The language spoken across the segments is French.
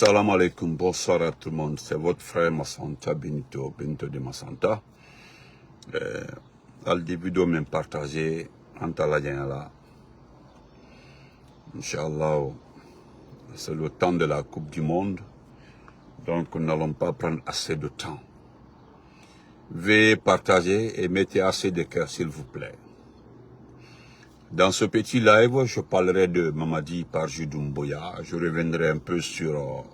Salam alaikum, bonsoir à tout le monde. C'est votre frère Massanta Benito de Massanta. Al début de même partagé entre la là. Inch'Allah, c'est le temps de la Coupe du Monde. Donc nous n'allons pas prendre assez de temps. Veuillez partager et mettez assez de cœur s'il vous plaît. Dans ce petit live, je parlerai de Mamadi Parjou Doumbouya. Je reviendrai un peu sur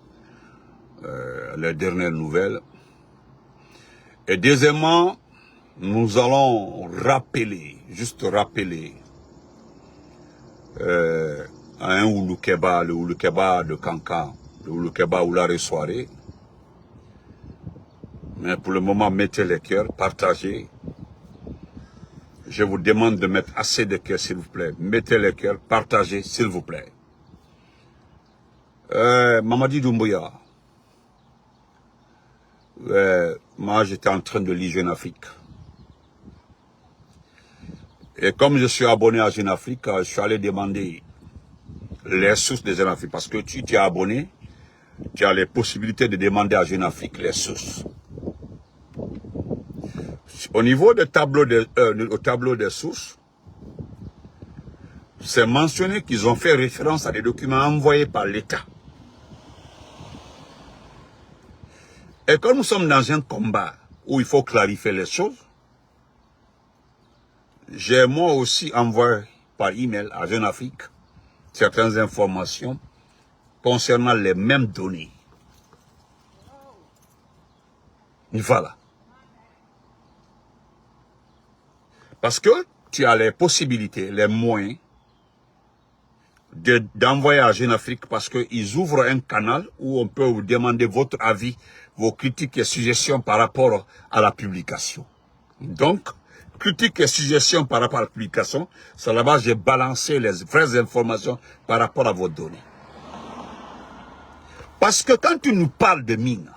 les dernières nouvelles. Et deuxièmement, nous allons rappeler, juste rappeler, à un Ouloukeba, le Ouloukeba de Kankan, le Ouloukeba Oulare Soirée. Mais pour le moment, mettez les cœurs, partagez. Je vous demande de mettre assez de cœurs, s'il vous plaît. Mettez les cœurs, partagez, s'il vous plaît. Mamadi Doumbouya. Moi, j'étais en train de lire Jeune Afrique. Et comme je suis abonné à Jeune Afrique, je suis allé demander les sources de Jeune Afrique. Parce que tu es abonné, tu as les possibilités de demander à Jeune Afrique les sources. Au niveau du tableau des sources, c'est mentionné qu'ils ont fait référence à des documents envoyés par l'État. Et comme nous sommes dans un combat où il faut clarifier les choses, j'ai moi aussi envoyé par email à Jeune Afrique certaines informations concernant les mêmes données. Voilà. Parce que tu as les possibilités, les moyens d'envoyer à Jeune Afrique parce qu'ils ouvrent un canal où on peut vous demander votre avis, vos critiques et suggestions par rapport à la publication. Donc, critiques et suggestions par rapport à la publication, c'est là-bas j'ai balancé les vraies informations par rapport à vos données. Parce que quand tu nous parles de mines,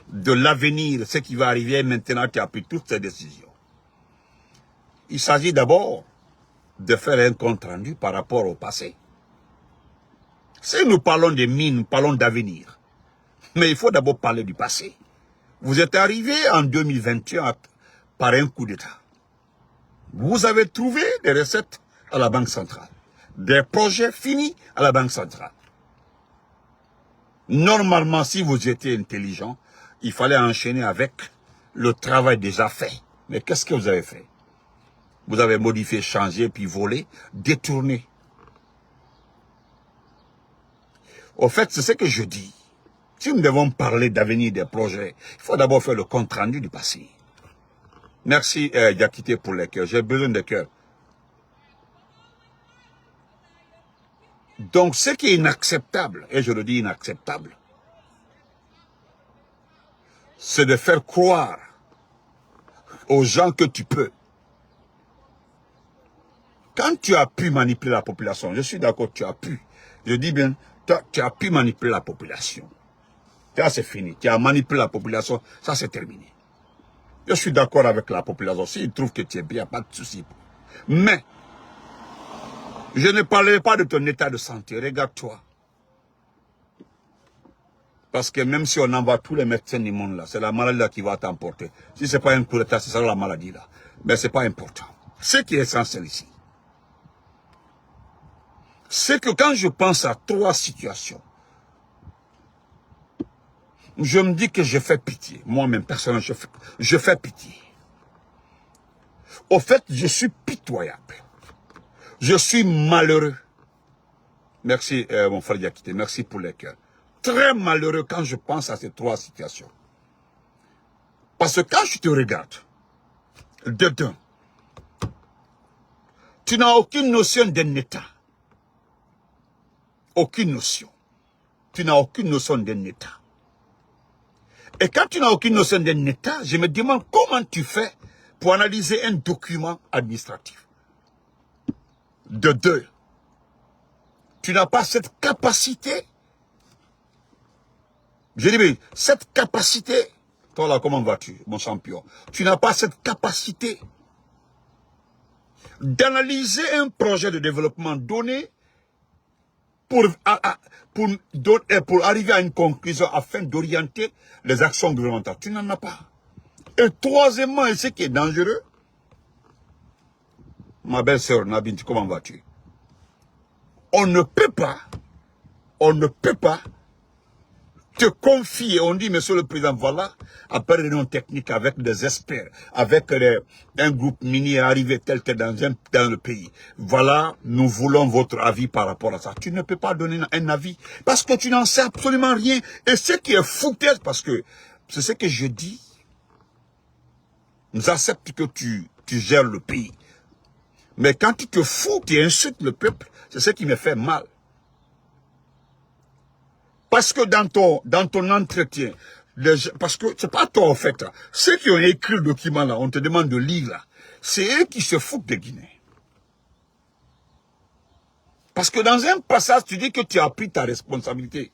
de l'avenir, ce qui va arriver maintenant, tu as pris toutes ces décisions. Il s'agit d'abord de faire un compte rendu par rapport au passé. Si nous parlons de mines, nous parlons d'avenir. Mais il faut d'abord parler du passé. Vous êtes arrivé en 2021 par un coup d'État. Vous avez trouvé des recettes à la Banque centrale. Des projets finis à la Banque centrale. Normalement, si vous étiez intelligent, il fallait enchaîner avec le travail déjà fait. Mais qu'est-ce que vous avez fait? Vous avez modifié, changé, puis volé, détourné. Au fait, c'est ce que je dis. Si nous devons parler d'avenir des projets, il faut d'abord faire le compte rendu du passé. Merci, Diakité, pour les cœurs. J'ai besoin de cœurs. Donc, ce qui est inacceptable, et je le dis inacceptable, c'est de faire croire aux gens que tu peux. Quand tu as pu manipuler la population, je suis d'accord, tu as pu. Je dis bien, tu as pu manipuler la population. Ça, c'est fini. Tu as manipulé la population, ça, c'est terminé. Je suis d'accord avec la population. S'ils trouvent que tu es bien, pas de souci. Mais, je ne parlerai pas de ton état de santé. Regarde-toi. Parce que même si on envoie tous les médecins du monde là, c'est la maladie là qui va t'emporter. Si ce n'est pas un coup d'état, ce sera la maladie là. Mais ce n'est pas important. Ce qui est essentiel ici, c'est que quand je pense à trois situations, je me dis que je fais pitié. Moi-même, personnellement, je fais pitié. Au fait, je suis pitoyable. Je suis malheureux. Merci, mon frère Diakité. Merci pour les cœurs. Très malheureux quand je pense à ces trois situations. Parce que quand je te regarde, dedans, tu n'as aucune notion d'un état. Aucune notion. Tu n'as aucune notion d'un état. Et quand tu n'as aucune notion d'un état, je me demande comment tu fais pour analyser un document administratif. De deux, tu n'as pas cette capacité. Je dis, mais cette capacité, toi là, comment vas-tu, mon champion? Tu n'as pas cette capacité d'analyser un projet de développement donné pour arriver à une conclusion afin d'orienter les actions gouvernementales. Tu n'en as pas. Et troisièmement, et ce qui est dangereux, ma belle-sœur Nabinti, comment vas-tu? On ne peut pas te confier, on dit, monsieur le président, voilà, après réunion technique avec des experts, avec un groupe minier arrivé tel que dans le pays. Voilà, nous voulons votre avis par rapport à ça. Tu ne peux pas donner un avis parce que tu n'en sais absolument rien. Et ce qui est foutaise, parce que c'est ce que je dis, nous acceptons que tu gères le pays. Mais quand tu te fous, tu insultes le peuple, c'est ce qui me fait mal. Parce que dans ton entretien, parce que c'est pas toi en fait, ceux qui ont écrit le document là, on te demande de lire là, c'est eux qui se foutent de Guinée. Parce que dans un passage, tu dis que tu as pris ta responsabilité.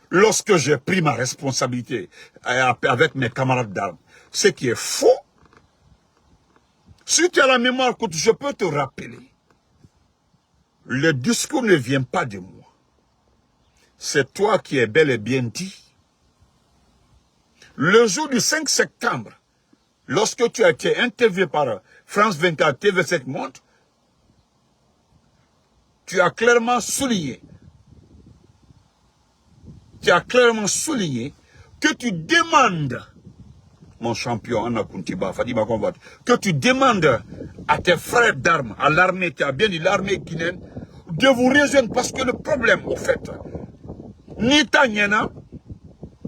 Lorsque j'ai pris ma responsabilité avec mes camarades d'armes, ce qui est faux, si tu as la mémoire courte, je peux te rappeler, le discours ne vient pas de moi. C'est toi qui es bel et bien dit. Le jour du 5 septembre, lorsque tu as été interviewé par France 24, TV5 Monde, tu as clairement souligné que tu demandes, mon champion, Anna Kuntiba, Fadima Konvat, que tu demandes à tes frères d'armes, à l'armée, tu as bien dit l'armée guinéenne, de vous rejoindre parce que le problème, au fait, ni Tanyana,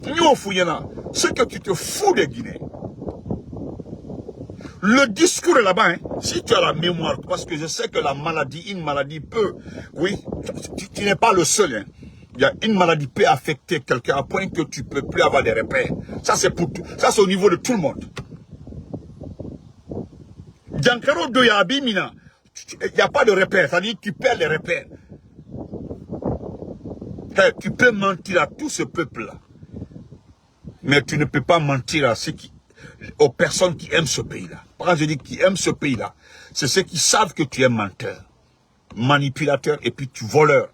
ni Ofouyana, c'est que tu te fous des Guinéens. Le discours est là-bas, hein, si tu as la mémoire, parce que je sais que la maladie, une maladie peut, oui, tu n'es pas le seul, hein. Il y a une maladie peut affecter quelqu'un à point que tu ne peux plus avoir des repères. Ça, c'est pour tout. Ça, c'est au niveau de tout le monde. Diankaro Doyabi Mina, il n'y a pas de repères. Ça dit que tu perds les repères. Hey, tu peux mentir à tout ce peuple-là. Mais tu ne peux pas mentir à aux personnes qui aiment ce pays-là. Quand je dis qui aiment ce pays-là, c'est ceux qui savent que tu es menteur, manipulateur et puis tu voleur.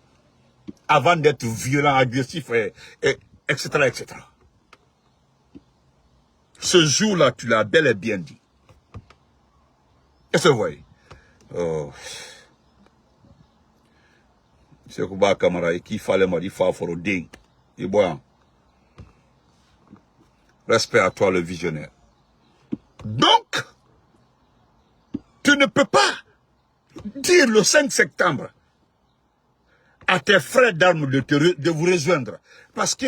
Avant d'être violent, agressif, etc., etc. Ce jour-là, tu l'as bel et bien dit. Est-ce que vous voyez? C'est que Kamara, qu'il fallait me dire, il ding. Et bon, respect à toi, le visionnaire. Donc, tu ne peux pas dire le 5 septembre à tes frères d'armes de vous rejoindre. Parce que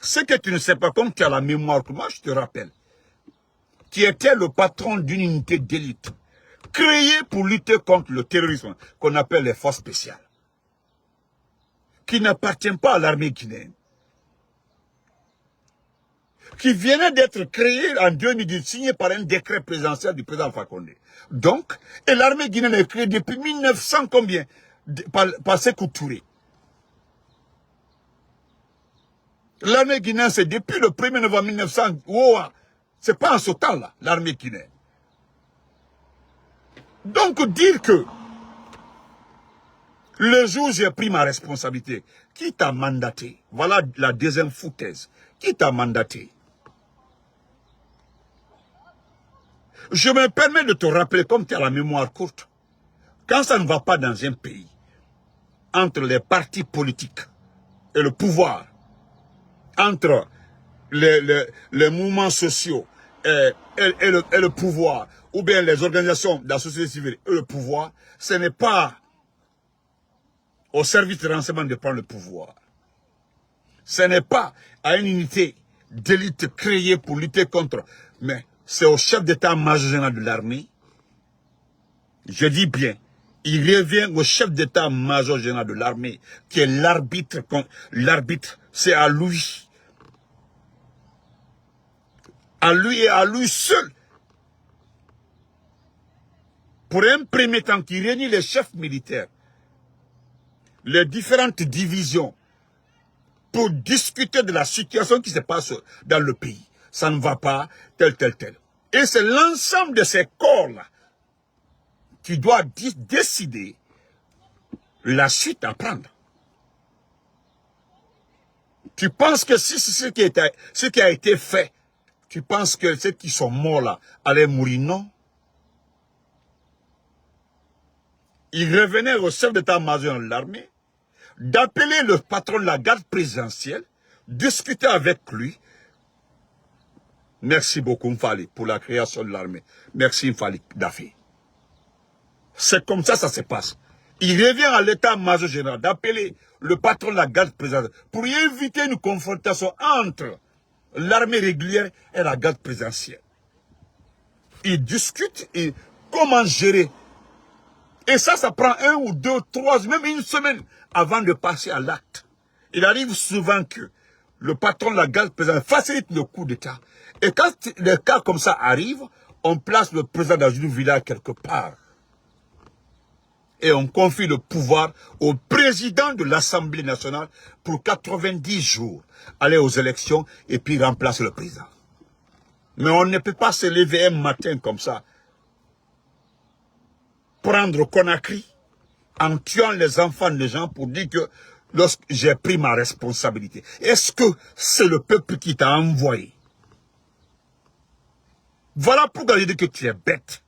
ce que tu ne sais pas, comme tu as la mémoire que moi, je te rappelle, tu étais le patron d'une unité d'élite créée pour lutter contre le terrorisme qu'on appelle les forces spéciales, qui n'appartient pas à l'armée guinéenne, qui venait d'être créée en 2010, signée par un décret présidentiel du président Alpha Condé. Donc, et l'armée guinéenne est créée depuis 1900 combien par Sékou Touré. L'armée guinéenne, c'est depuis le 1er novembre 1900. Oh, c'est pas en ce temps-là, l'armée guinéenne. Donc, dire que le jour où j'ai pris ma responsabilité, qui t'a mandaté? Voilà la deuxième foutaise. Qui t'a mandaté? Je me permets de te rappeler, comme tu as la mémoire courte, quand ça ne va pas dans un pays, entre les partis politiques et le pouvoir, entre les mouvements sociaux et le pouvoir, ou bien les organisations de la société civile et le pouvoir, ce n'est pas au service de renseignement de prendre le pouvoir. Ce n'est pas à une unité d'élite créée pour lutter contre, mais c'est au chef d'état-major général de l'armée. Je dis bien, il revient au chef d'état-major général de l'armée, qui est l'arbitre. L'arbitre, c'est à lui. À lui et à lui seul. Pour un premier temps qui réunit les chefs militaires, les différentes divisions, pour discuter de la situation qui se passe dans le pays. Ça ne va pas, tel. Et c'est l'ensemble de ces corps-là qui doit décider la suite à prendre. Tu penses que si ce qui a été fait, tu penses que ceux qui sont morts là allaient mourir? Non. Il revenait au chef d'état-major de l'armée d'appeler le patron de la garde présidentielle, discuter avec lui. Merci beaucoup, Mfali, pour la création de l'armée. Merci, Mfali, Daffé. C'est comme ça se passe. Il revient à l'état-major général d'appeler le patron de la garde présidentielle pour éviter une confrontation entre l'armée régulière et la garde présidentielle. Ils discutent et comment gérer. Et ça prend 1 ou 2, 3, même une semaine avant de passer à l'acte. Il arrive souvent que le patron de la garde présidentielle facilite le coup d'État. Et quand les cas comme ça arrivent, on place le président dans une villa quelque part. Et on confie le pouvoir au président de l'Assemblée nationale pour 90 jours. Aller aux élections et puis remplacer le président. Mais on ne peut pas se lever un matin comme ça, prendre Conakry en tuant les enfants des gens pour dire que lorsque j'ai pris ma responsabilité. Est-ce que c'est le peuple qui t'a envoyé? Voilà pourquoi je dis que tu es bête.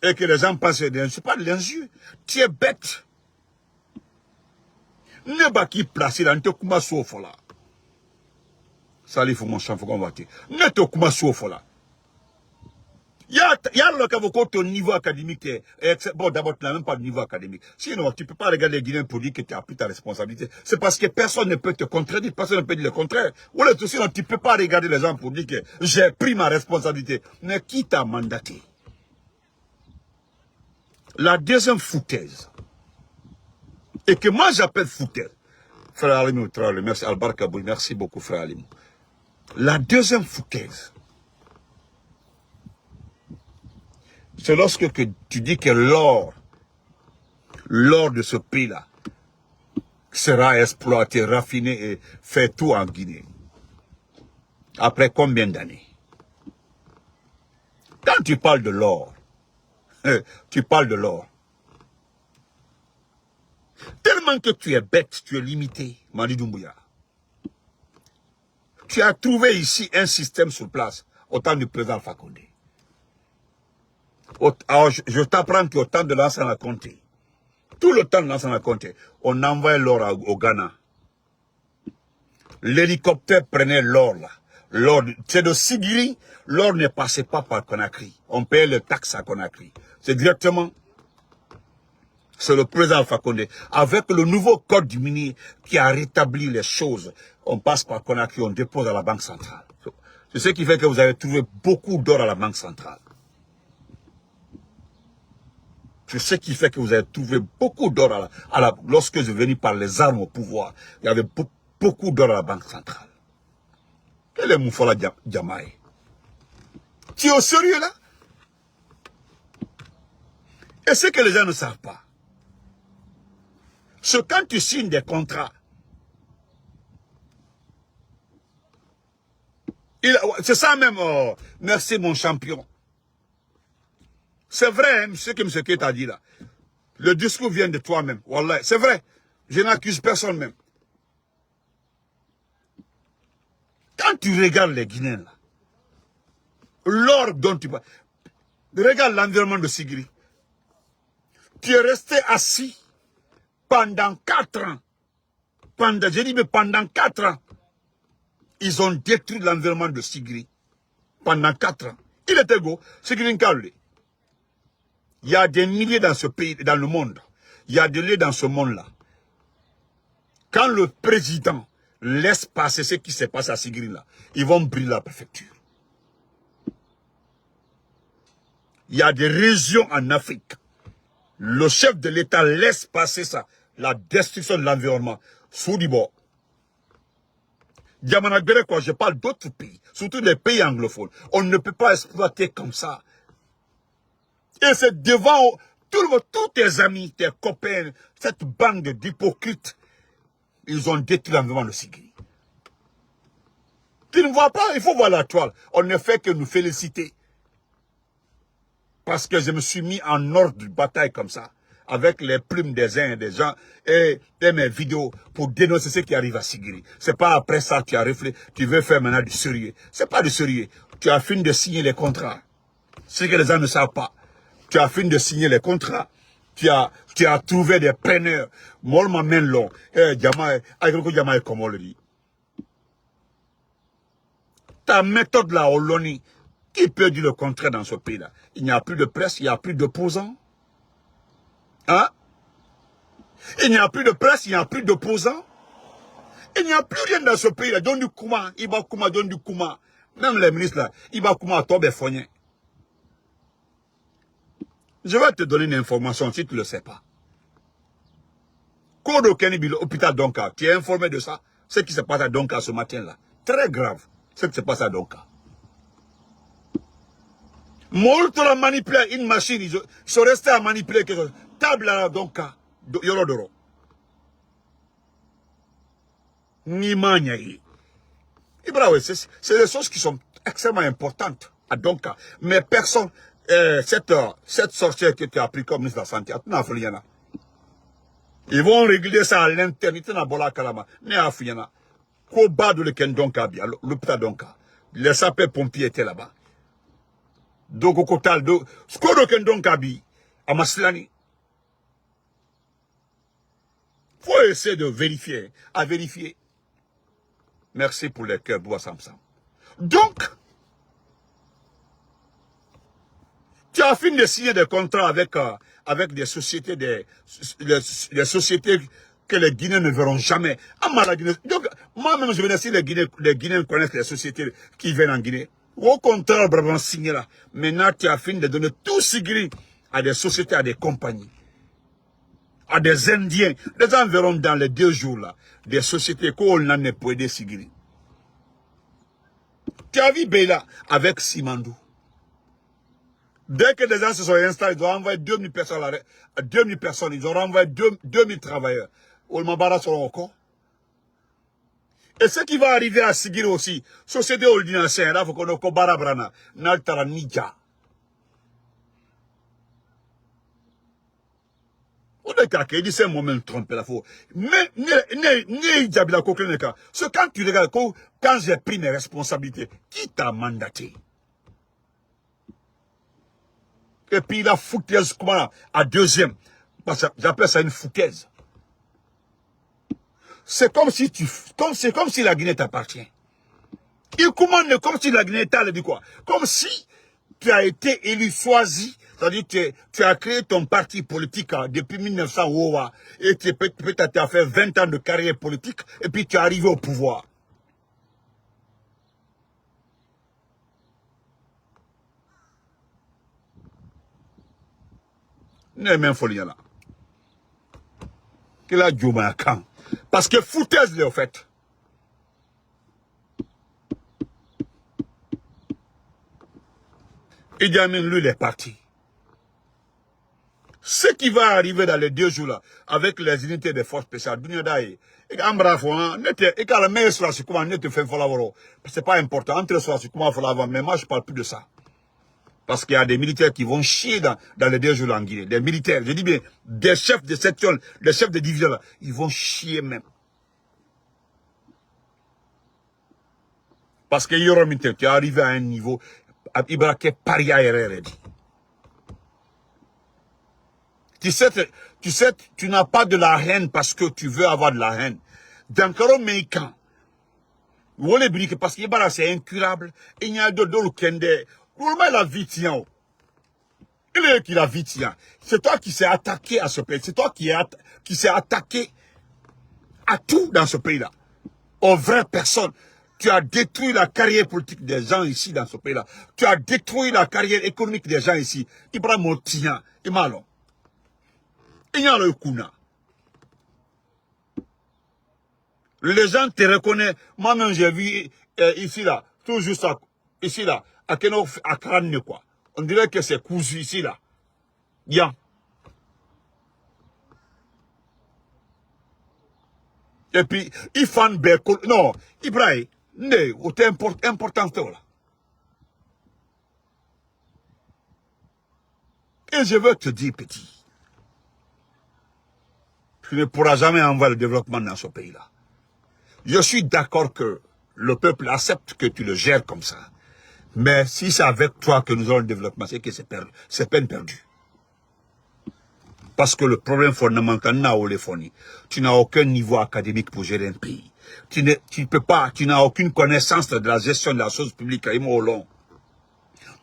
Et que les gens pensent que ce n'est pas de l'injure. Tu es bête. Ne pas qui placer dans te kuma soufo là. Salut, mon champ, faut qu'on va te. Ne te kuma soufo là. Il y a le cas où ton niveau académique est, bon, d'abord, tu n'as même pas de niveau académique. Sinon, tu ne peux pas regarder les Guinéens pour dire que tu as pris ta responsabilité. C'est parce que personne ne peut te contredire, personne ne peut dire le contraire. Ou là, sinon, tu ne peux pas regarder les gens pour dire que j'ai pris ma responsabilité. Mais qui t'a mandaté? La deuxième foutaise, et que moi j'appelle foutaise, frère Alimou, merci Albar Kaboui, merci beaucoup frère Alimou. La deuxième foutaise, c'est lorsque tu dis que l'or de ce pays-là sera exploité, raffiné et fait tout en Guinée. Après combien d'années? Quand tu parles de l'or, tu parles de l'or. Tellement que tu es bête, tu es limité, Mali Doumbouya. Tu as trouvé ici un système sur place, au temps du président Fakonde. Alors, je t'apprends qu'au temps de l'ancien Comté, tout le temps de l'ancien Comté, on envoyait l'or au Ghana. L'hélicoptère prenait l'or là. C'est de Sigiri, l'or ne passait pas par Conakry. On payait le taxe à Conakry. C'est directement, c'est le président Fakonde. Avec le nouveau code du minier qui a rétabli les choses, on passe par Conakry, on dépose à la Banque centrale. C'est ce qui fait que vous avez trouvé beaucoup d'or à la Banque centrale. C'est ce qui fait que vous avez trouvé beaucoup d'or lorsque je venu par les armes au pouvoir. Il y avait beaucoup d'or à la Banque centrale. Quel est Moufola Djamaï? Tu es au sérieux là? Et ce que les gens ne savent pas, c'est quand tu signes des contrats, c'est ça même, oh, merci mon champion. C'est vrai, hein, ce que M. Keita a dit là. Le discours vient de toi-même. Wallah, c'est vrai. Je n'accuse personne même. Quand tu regardes les Guinéens là, l'or dont tu parles, regarde l'environnement de Sigiri. Tu es resté assis pendant 4 ans. J'ai dit, mais pendant 4 ans, ils ont détruit l'environnement de Sigiri. Pendant 4 ans. Il était beau, Sigiri Nkaoulé. Il y a des milliers dans ce pays, dans le monde. Il y a des lieux dans ce monde-là. Quand le président laisse passer ce qui s'est passé à Sigiri là, ils vont brûler la préfecture. Il y a des régions en Afrique. Le chef de l'État laisse passer ça, la destruction de l'environnement. Soudibo. Diamanagbere, quoi, je parle d'autres pays, surtout des pays anglophones. On ne peut pas exploiter comme ça. Et c'est devant tous tes amis, tes copains, cette bande d'hypocrites, ils ont détruit l'environnement de Sigiri. Tu ne vois pas, il faut voir la toile. On ne fait que nous féliciter. Parce que je me suis mis en ordre de bataille comme ça, avec les plumes des uns et des gens et mes vidéos pour dénoncer ce qui arrive à Sigiri. C'est pas après ça que tu as réfléchi, tu veux faire maintenant du sérieux. C'est pas du sérieux. Tu as fini de signer les contrats. Ce que les gens ne savent pas. Tu as fini de signer les contrats. Tu as trouvé des preneurs. Moi, ma main long. Jamaï, comme on le dit. Ta méthode là, au Loni, qui peut dire le contraire dans ce pays-là? Il n'y a plus de presse, il n'y a plus d'opposants. Hein? Il n'y a plus de presse, il n'y a plus d'opposants. Il n'y a plus rien dans ce pays-là. Donne du Kouma, Iba Kouma, donne du Kouma. Même les ministres là, Iba Kouma, Tobe Fognen. Je vais te donner une information si tu ne le sais pas. Kodo Kenibil, hôpital Donka, tu es informé de ça? Ce qui se passe à Donka ce matin-là. Très grave, ce qui se passe à Donka. Molto la manipulé une machine, ils sont restés à manipuler quelque chose. Table à Donka, Yorodoro. Nimanyai. C'est des choses qui sont extrêmement importantes à Donka. Mais personne, cette sorcière que tu as pris comme ministre de la Santé, ils vont régler ça à l'internité dans Bola Kalama. Ne Afiyana. Koba de l'Eken Donka, l'hôpital Donka. Les sapeurs-pompiers étaient là-bas. Dogo Kotal, Skodo Ken Donka bi, à Maslani. Faut essayer de vérifier, à vérifier. Merci pour les cœurs, Bois Samsam. Donc, tu as fini de signer des contrats avec des sociétés, des sociétés que les Guinéens ne verront jamais. Donc, moi-même, je venais si les Guinéens connaissent les sociétés qui viennent en Guinée. Au contraire, bravo, signé là. Maintenant, tu as fini de donner tout Sigiri à des sociétés, à des compagnies, à des Indiens. Les gens verront dans les 2 jours là, des sociétés qu'on n'en est pas aider Sigiri. Tu as vu Bela avec Simandou. Dès que les gens se sont installés, ils ont envoyé 2000 personnes, 2000 personnes, ils ont renvoyé 2000 travailleurs. Olmabara seront encore. Et ce qui va arriver à Sigiri aussi, société ordinaire, là, il faut qu'on ait Barabrana, Naltara Nidja. On est qu'à qu'il dit c'est un moment trompé la fois. Mais, c'est quand tu regardes, quand j'ai pris mes responsabilités, qui t'a mandaté? Et puis la foutaise, comment, à deuxième, parce que j'appelle ça une foutaise. C'est comme si comme si la Guinée t'appartient. Il commande comme si la Guinée t'a dit quoi? Comme si tu as été élu, choisi, c'est-à-dire que tu as créé ton parti politique depuis 1900 et peut-être tu as fait 20 ans de carrière politique et puis tu es arrivé au pouvoir. Ne même folie là. Que la Djouma quand. Parce que foutaise au fait. Idi Amin, lui, il est parti. Ce qui va arriver dans les 2 jours là, avec les unités des forces spéciales, c'est pas important. Mais moi, je parle plus de ça. Parce qu'il y a des militaires qui vont chier dans les 2 jours en Guinée. Des militaires, je dis bien, des chefs de section, des chefs de division là, ils vont chier même. Parce que Yoromite, tu es arrivé à un niveau, Ibrahim Paria RRD. Tu sais, tu n'as pas de la haine parce que tu veux avoir de la haine. Dans le Meïkan, parce que c'est incurable. Il y a d'autres qui la vie tient. Il est qui la vie tient. C'est toi qui s'est attaqué à ce pays. C'est toi qui s'est attaqué à tout dans ce pays-là. Aux vraies personnes. Tu as détruit la carrière politique des gens ici dans ce pays-là. Tu as détruit la carrière économique des gens ici. Ibrahim Motian, Imalo. Ignalo Kuna. Les gens te reconnaissent. Moi-même, j'ai vu ici, là, tout juste ici, là, à Keno, à Krane, quoi. On dirait que c'est cousu ici, là. Bien. Et puis, Ifan Beko, non, Ibrahim, ne, c'est important, là. Et je veux te dire, petit, tu ne pourras jamais envoyer le développement dans ce pays-là. Je suis d'accord que le peuple accepte que tu le gères comme ça. Mais si c'est avec toi que nous aurons le développement, c'est que c'est peine perdue. Parce que le problème fondamental, tu n'as aucun niveau académique pour gérer un pays. Tu n'as aucune connaissance de la gestion de la chose publique à Imo.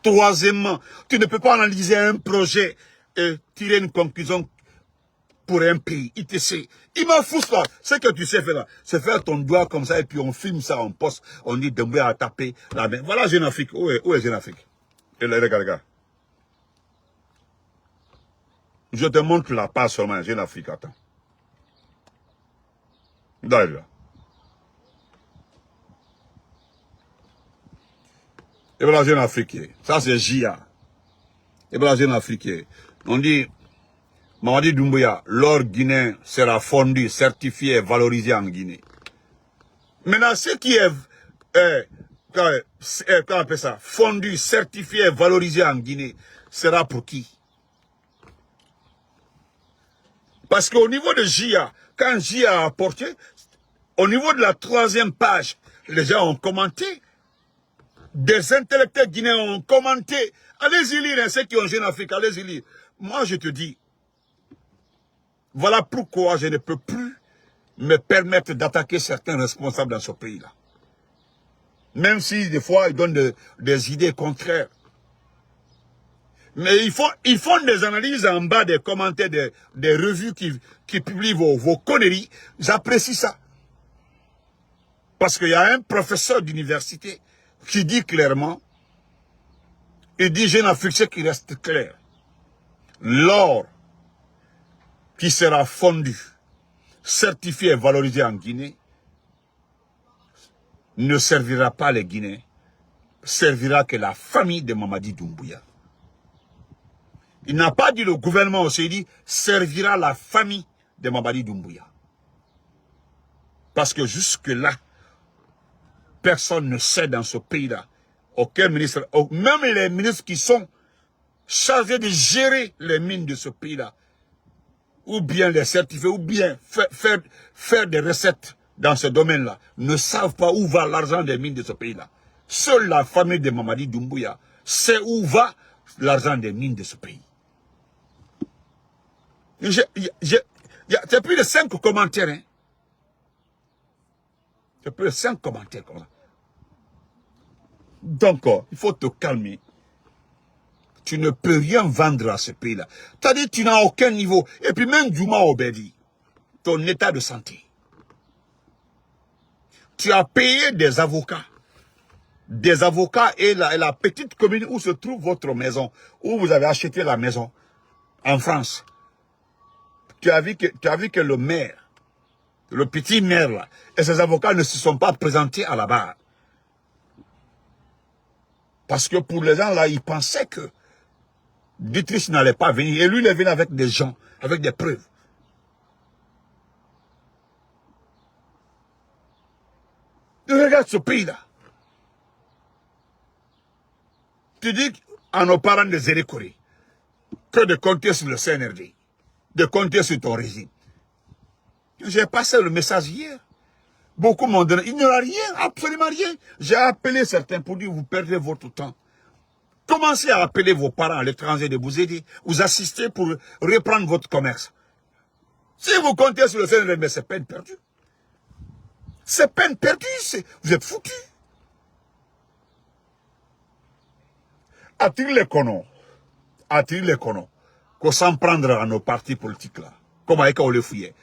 Troisièmement, tu ne peux pas analyser un projet et tirer une conclusion pour un pays, ITC. Il m'a foutu là. Ce que tu sais faire là, c'est faire ton doigt comme ça et puis on filme ça en poste. On dit Doumbouya a tapé la main. Voilà Jeune Afrique. Où est Jeune Afrique? Et là, regarde. Je te montre la page seulement, Jeune Afrique. Attends. Là. Et voilà Jeune Afrique. Ça c'est JA. Et voilà Jeune Afrique. On dit Mamadi Doumbouya, l'or guinéen sera fondu, certifié, valorisé en Guinée. Maintenant, ce qui est, comment on appelle ça, fondu, certifié, valorisé en Guinée, sera pour qui? Parce qu'au niveau de JA, quand JA a apporté, au niveau de la 3e page, les gens ont commenté, des intellectuels guinéens ont commenté. Allez-y lire, ceux qui ont Jeune Afrique, allez-y lire. Moi, je te dis, voilà pourquoi je ne peux plus me permettre d'attaquer certains responsables dans ce pays-là. Même si des fois ils donnent des idées contraires. Mais ils font des analyses en bas des commentaires des revues qui publient vos conneries. J'apprécie ça. Parce qu'il y a un professeur d'université qui dit clairement, il dit Jeune Afrique, ce qui reste clair. L'or qui sera fondu, certifié et valorisé en Guinée, ne servira pas les Guinéens, servira que la famille de Mamadi Doumbouya. Il n'a pas dit le gouvernement aussi, il dit servira la famille de Mamadi Doumbouya. Parce que jusque-là, personne ne sait dans ce pays-là, aucun ministre, même les ministres qui sont chargés de gérer les mines de ce pays-là, ou bien les certifier, ou bien faire des recettes dans ce domaine-là, ne savent pas où va l'argent des mines de ce pays-là. Seule la famille de Mamadi Doumbouya sait où va l'argent des mines de ce pays. C'est plus de 5 commentaires. Hein. C'est plus de 5 commentaires comme ça. Donc, il faut te calmer. Tu ne peux rien vendre à ce pays-là. Tu as dit tu n'as aucun niveau. Et puis même Djouma Obedi, ton état de santé. Tu as payé des avocats. Des avocats et la petite commune où se trouve votre maison, où vous avez acheté la maison, en France. Tu as vu que le maire, le petit maire là, et ses avocats ne se sont pas présentés à la barre. Parce que pour les gens là, ils pensaient que Dietrich n'allait pas venir. Et lui, il est venu avec des gens, avec des preuves. Regarde ce pays-là. Tu dis à nos parents de Zérékoré que de compter sur le CNRD, de compter sur ton régime. J'ai passé le message hier. Beaucoup m'ont donné. Il n'y aura rien, absolument rien. J'ai appelé certains pour dire vous perdez votre temps. Commencez à appeler vos parents à l'étranger de vous aider, vous assister pour reprendre votre commerce. Si vous comptez sur le CNRD, mais c'est peine perdue. C'est peine perdue, vous êtes foutus. Attire les colons, qu'on s'en prendre à nos partis politiques là, comme avec on les fouillait.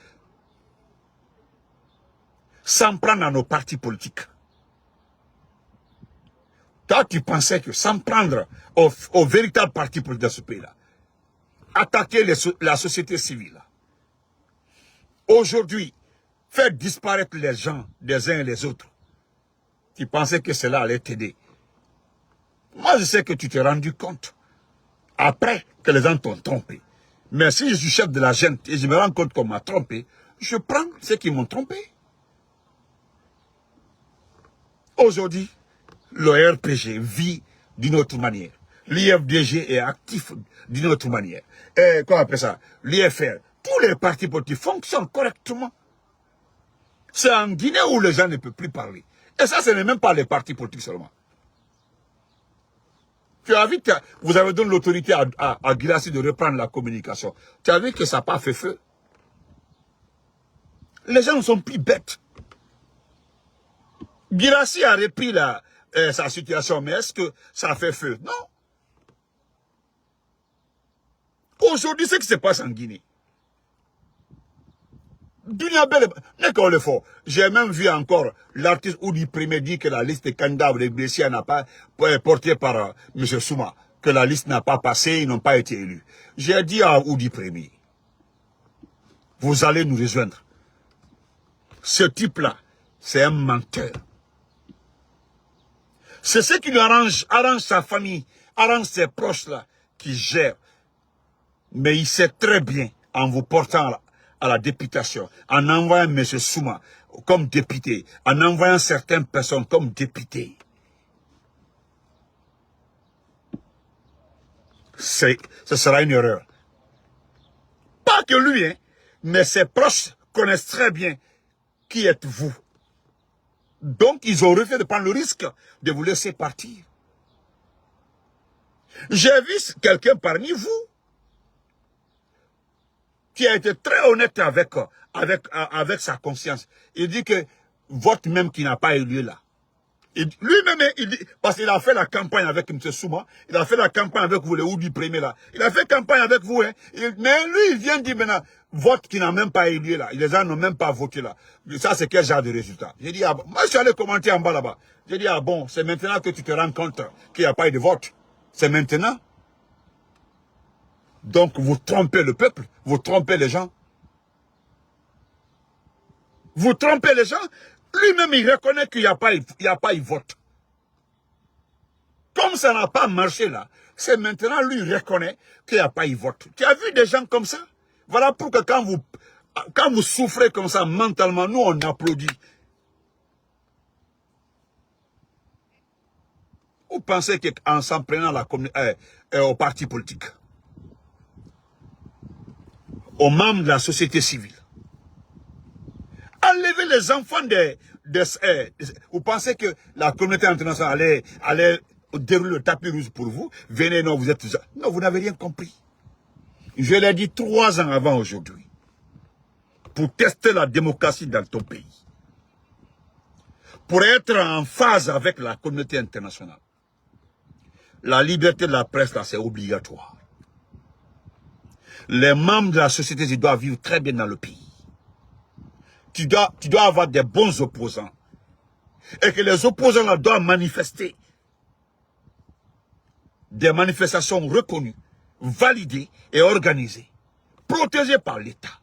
S'en prendre à nos partis politiques. Toi, tu pensais que s'en prendre aux véritables partis politiques de ce pays-là, attaquer la société civile, aujourd'hui, faire disparaître les gens des uns et des autres, tu pensais que cela allait t'aider. Moi, je sais que tu t'es rendu compte, après que les gens t'ont trompé. Mais si je suis chef de la gente et je me rends compte qu'on m'a trompé, je prends ceux qui m'ont trompé. Aujourd'hui, le RPG vit d'une autre manière. L'IFDG est actif d'une autre manière. Comment on appelle ça? L'IFR, tous les partis politiques fonctionnent correctement. C'est en Guinée où les gens ne peuvent plus parler. Et ça, ce n'est même pas les partis politiques seulement. Tu as vu que vous avez donné l'autorité à Guirassy de reprendre la communication. Tu as vu que ça n'a pas fait feu. Les gens ne sont plus bêtes. Guirassy a repris sa situation, mais est-ce que ça a fait feu? Non. Aujourd'hui, c'est ce qui se passe en Guinée. J'ai même vu encore l'artiste Oudi Premier dire que la liste des candidats de Brescia n'a pas portée par M. Souma, que la liste n'a pas passé, ils n'ont pas été élus. J'ai dit à Oudi Premier, vous allez nous rejoindre. Ce type-là, c'est un menteur. C'est ce qui lui arrange sa famille, arrange ses proches-là, qui gèrent. Mais il sait très bien, en vous portant à la députation, en envoyant M. Souma comme député, en envoyant certaines personnes comme députés. Ce sera une erreur. Pas que lui, hein, mais ses proches connaissent très bien qui êtes-vous. Donc, ils ont refusé de prendre le risque de vous laisser partir. J'ai vu quelqu'un parmi vous qui a été très honnête avec sa conscience. Il dit que vote même qui n'a pas eu lieu là. Lui-même, il dit, parce qu'il a fait la campagne avec M. Souma, il a fait la campagne avec vous, le Oudi Premier là. Il a fait campagne avec vous, hein. Mais lui, il vient dire maintenant, vote qui n'a même pas eu lieu là. Les gens n'ont même pas voté là. Ça, c'est quel genre de résultat? J'ai dit, ah bon. Moi, je suis allé commenter en bas là-bas. J'ai dit, ah bon, c'est maintenant que tu te rends compte qu'il n'y a pas eu de vote. C'est maintenant. Donc, vous trompez le peuple, vous trompez les gens. Vous trompez les gens. Lui-même, il reconnaît qu'il n'y a pas eu vote. Comme ça n'a pas marché là, c'est maintenant lui reconnaît qu'il n'y a pas eu vote. Tu as vu des gens comme ça? Voilà pourquoi quand vous souffrez comme ça mentalement, nous on applaudit. Vous pensez qu'en s'en prenant au parti politique, aux membres de la société civile, enlever les enfants vous pensez que la communauté internationale allait dérouler le tapis rouge pour vous? Venez, non, vous êtes... Non, vous n'avez rien compris. Je l'ai dit 3 ans avant aujourd'hui. Pour tester la démocratie dans ton pays. Pour être en phase avec la communauté internationale. La liberté de la presse, là, c'est obligatoire. Les membres de la société, ils doivent vivre très bien dans le pays. Tu dois avoir des bons opposants. Et que les opposants là doivent manifester. Des manifestations reconnues, validées et organisées. Protégées par l'État.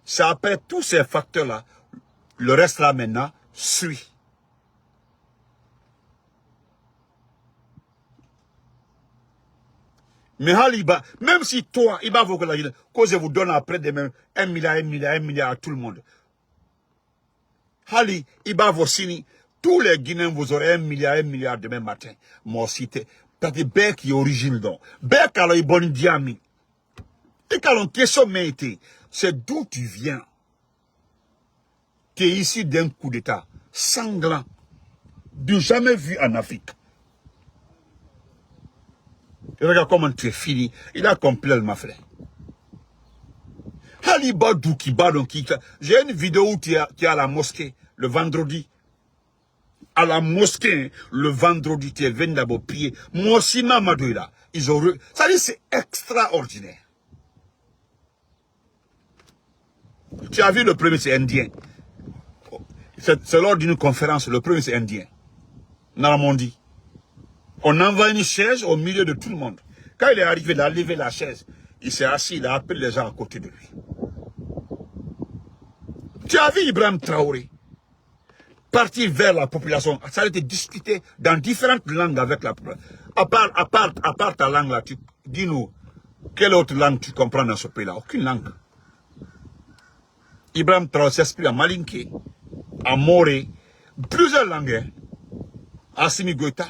C'est après tous ces facteurs-là, le reste là maintenant suit. Mais même si toi, il va vous que je vous donne après demain 1 milliard à tout le monde. Hali, il va vous signer, tous les Guinéens vous aurez 1 milliard demain matin. Moi aussi, t'as des bêtes qui origine donc. Bêtes alors ils bonne diami. Et quand on question été, c'est d'où tu viens. Tu es ici d'un coup d'état sanglant, du jamais vu en Afrique. Et regarde comment tu es fini. Il a complètement fait. Haliba Doukiba, donc, j'ai une vidéo où tu es à la mosquée le vendredi. À la mosquée, le vendredi, tu es venu d'abord prier. Moi aussi, Mamadou là. Ils ont ça dit, c'est extraordinaire. Tu as vu le premier, c'est indien. C'est lors d'une conférence, le premier, c'est indien. Naramondi. On envoie une chaise au milieu de tout le monde. Quand il est arrivé, il a levé la chaise. Il s'est assis, il a appelé les gens à côté de lui. Tu as vu Ibrahim Traoré partir vers la population. Ça a été discuté dans différentes langues avec la population. À part ta langue là, dis-nous, quelle autre langue tu comprends dans ce pays-là? Aucune langue. Ibrahim Traoré s'exprime en malinké, en moré, plusieurs langues. Hein. Assimi Goïta.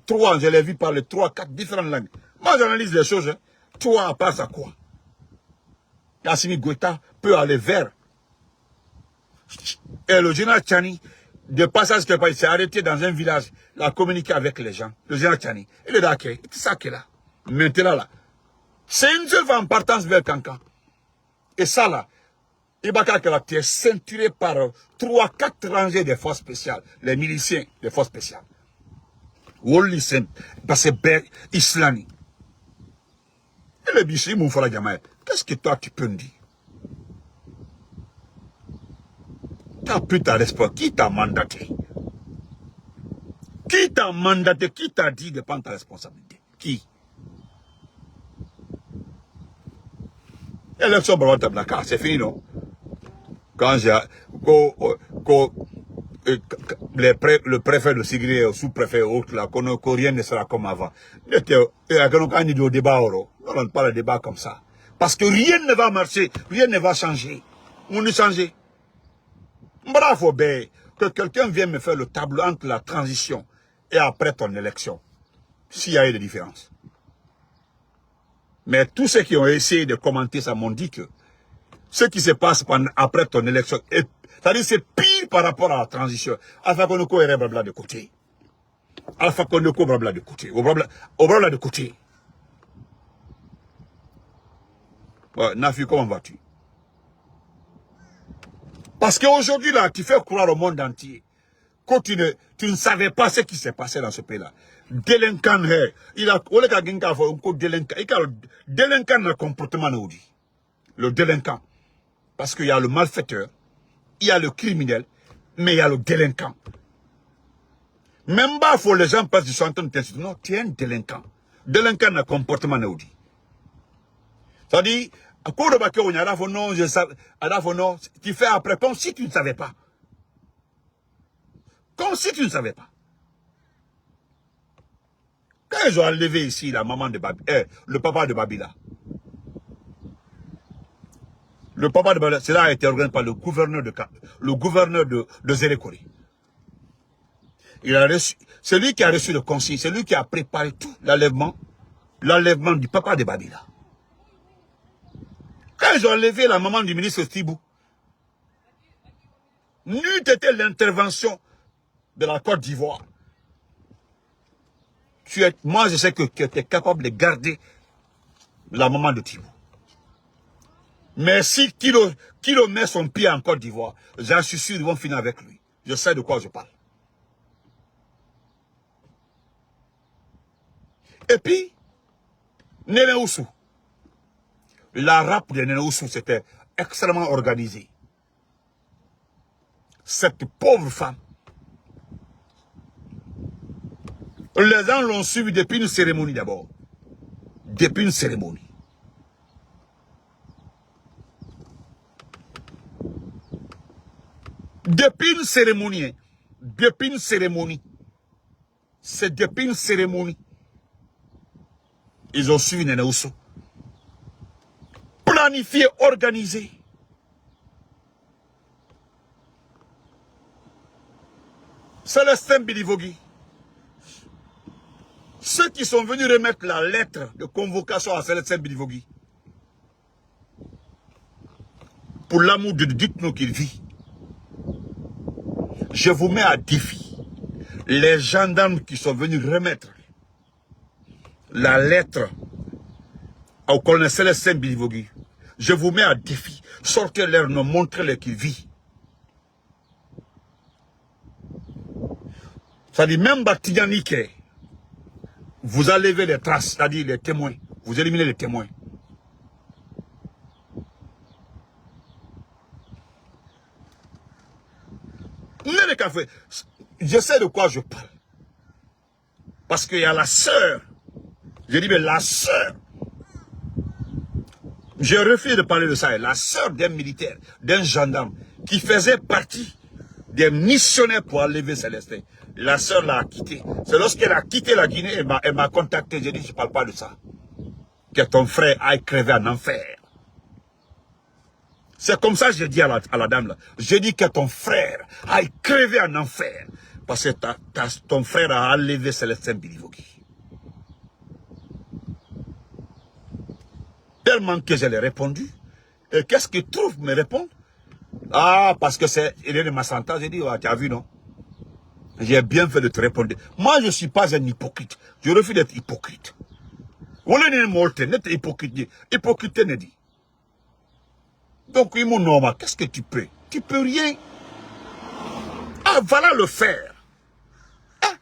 3, je l'ai vu parler 3, 4 différentes langues. Moi, j'analyse les choses. Hein. Toi, à part ça, quoi? Assimi Goïta peut aller vers. Et le général Tchani, de passage quelque part, il s'est arrêté dans un village, il a communiqué avec les gens. Le général Tchani, il est là, c'est ça qu'il est là. Maintenant là, c'est une seule fois en partance vers Kankan. Et ça là, Ibaka Kalak est ceinturé par 3-4 rangées de forces spéciales, les miliciens des forces spéciales. Woli Saint, parce que c'est islamique. Et le bichi, mon frère Gamaï, qu'est-ce que toi tu peux me dire? Tu as pris ta responsabilité. Qui t'a mandaté? Qui t'a mandaté? Qui t'a dit de prendre ta responsabilité? Qui? Élection Brabant Blaka, c'est fini, non? Quand j'ai. Le préfet de Sigri, le sous-préfet autre, là, que rien ne sera comme avant. On ne débat, on parle de débat comme ça. Parce que rien ne va marcher, rien ne va changer. On est changé. Bravo, ben, que quelqu'un vienne me faire le tableau entre la transition et après ton élection. S'il y a eu des différences. Mais tous ceux qui ont essayé de commenter ça m'ont dit que ce qui se passe après ton élection, c'est-à-dire c'est pire par rapport à la transition. Alpha Konoko est blabla de côté. Alpha Konoko blabla de côté. Au blabla de côté. Ouais, Nafi, comment vas-tu? Parce qu'aujourd'hui, là, tu fais croire au monde entier que tu ne savais pas ce qui s'est passé dans ce pays-là. Délinquant, il a délinquant dans le comportement, le délinquant. Parce qu'il y a le malfaiteur, il y a le criminel, mais il y a le délinquant. Même pas, faut les gens passent du centre de t'insulter. Non, tu es un délinquant. Délinquant dans le comportement, c'est-à-dire, à cause de Bakio, il y a non, je sais, non, tu fais après comme si tu ne savais pas. Comme si tu ne savais pas. Quand ils ont enlevé ici la maman de Babila, le papa de Babila. Le papa de Babila, cela a été organisé par le gouverneur de Zélékori. Il a reçu, c'est lui qui a reçu le conseil, c'est lui qui a préparé tout l'enlèvement du papa de Babila. Quand ils ont enlevé la maman du ministre Stibou, n'eût été l'intervention de la Côte d'Ivoire. Moi, je sais que tu étais capable de garder la maman de Thibou. Mais si Kilo met son pied en Côte d'Ivoire, j'en suis sûr qu'ils vont finir avec lui. Je sais de quoi je parle. Et puis, Nene Oussou. La rap de Nene Oussou, c'était extrêmement organisé. Cette pauvre femme, les gens l'ont suivi depuis une cérémonie d'abord. Depuis une cérémonie. Depuis une cérémonie. Depuis une cérémonie. C'est depuis une cérémonie. Ils ont suivi Nene Oussou. Planifié, organisé. Célestin Bilivogui. Ceux qui sont venus remettre la lettre de convocation à Célestin Bilivogui. Pour l'amour de Dieu, dites-nous qu'il vit. Je vous mets à défi. Les gendarmes qui sont venus remettre la lettre au colonel Célestin Bilivogui. Je vous mets à défi. Sortez leur nom, montrez-leur qu'il vit. Ça dit même Batiganike. Vous enlevez les traces, c'est-à-dire les témoins. Vous éliminez les témoins. Je sais de quoi je parle. Parce qu'il y a la sœur. Je dis, mais la sœur. Je refuse de parler de ça. La sœur d'un militaire, d'un gendarme, qui faisait partie des missionnaires pour enlever Célestin. La sœur l'a quitté. C'est lorsqu'elle a quitté la Guinée, elle m'a contacté. J'ai dit, je ne parle pas de ça. Que ton frère aille crever en enfer. C'est comme ça que je dis à la dame là. Je dis que ton frère aille crever en enfer. Parce que ton frère a enlevé Célestin Bilivogui. Tellement que je l'ai répondu. Et qu'est-ce qu'il trouve, me répondre? Ah, parce que c'est Hélène Massanta. J'ai dit, ouais, tu as vu, non? J'ai bien fait de te répondre. Moi, je ne suis pas un hypocrite. Je refuse d'être hypocrite. Voilà une morte, n'est hypocrite. Hypocrite n'est dit. Donc, il m'a normal. Qu'est-ce que tu peux? Tu peux rien. Ah, voilà le faire. Ah,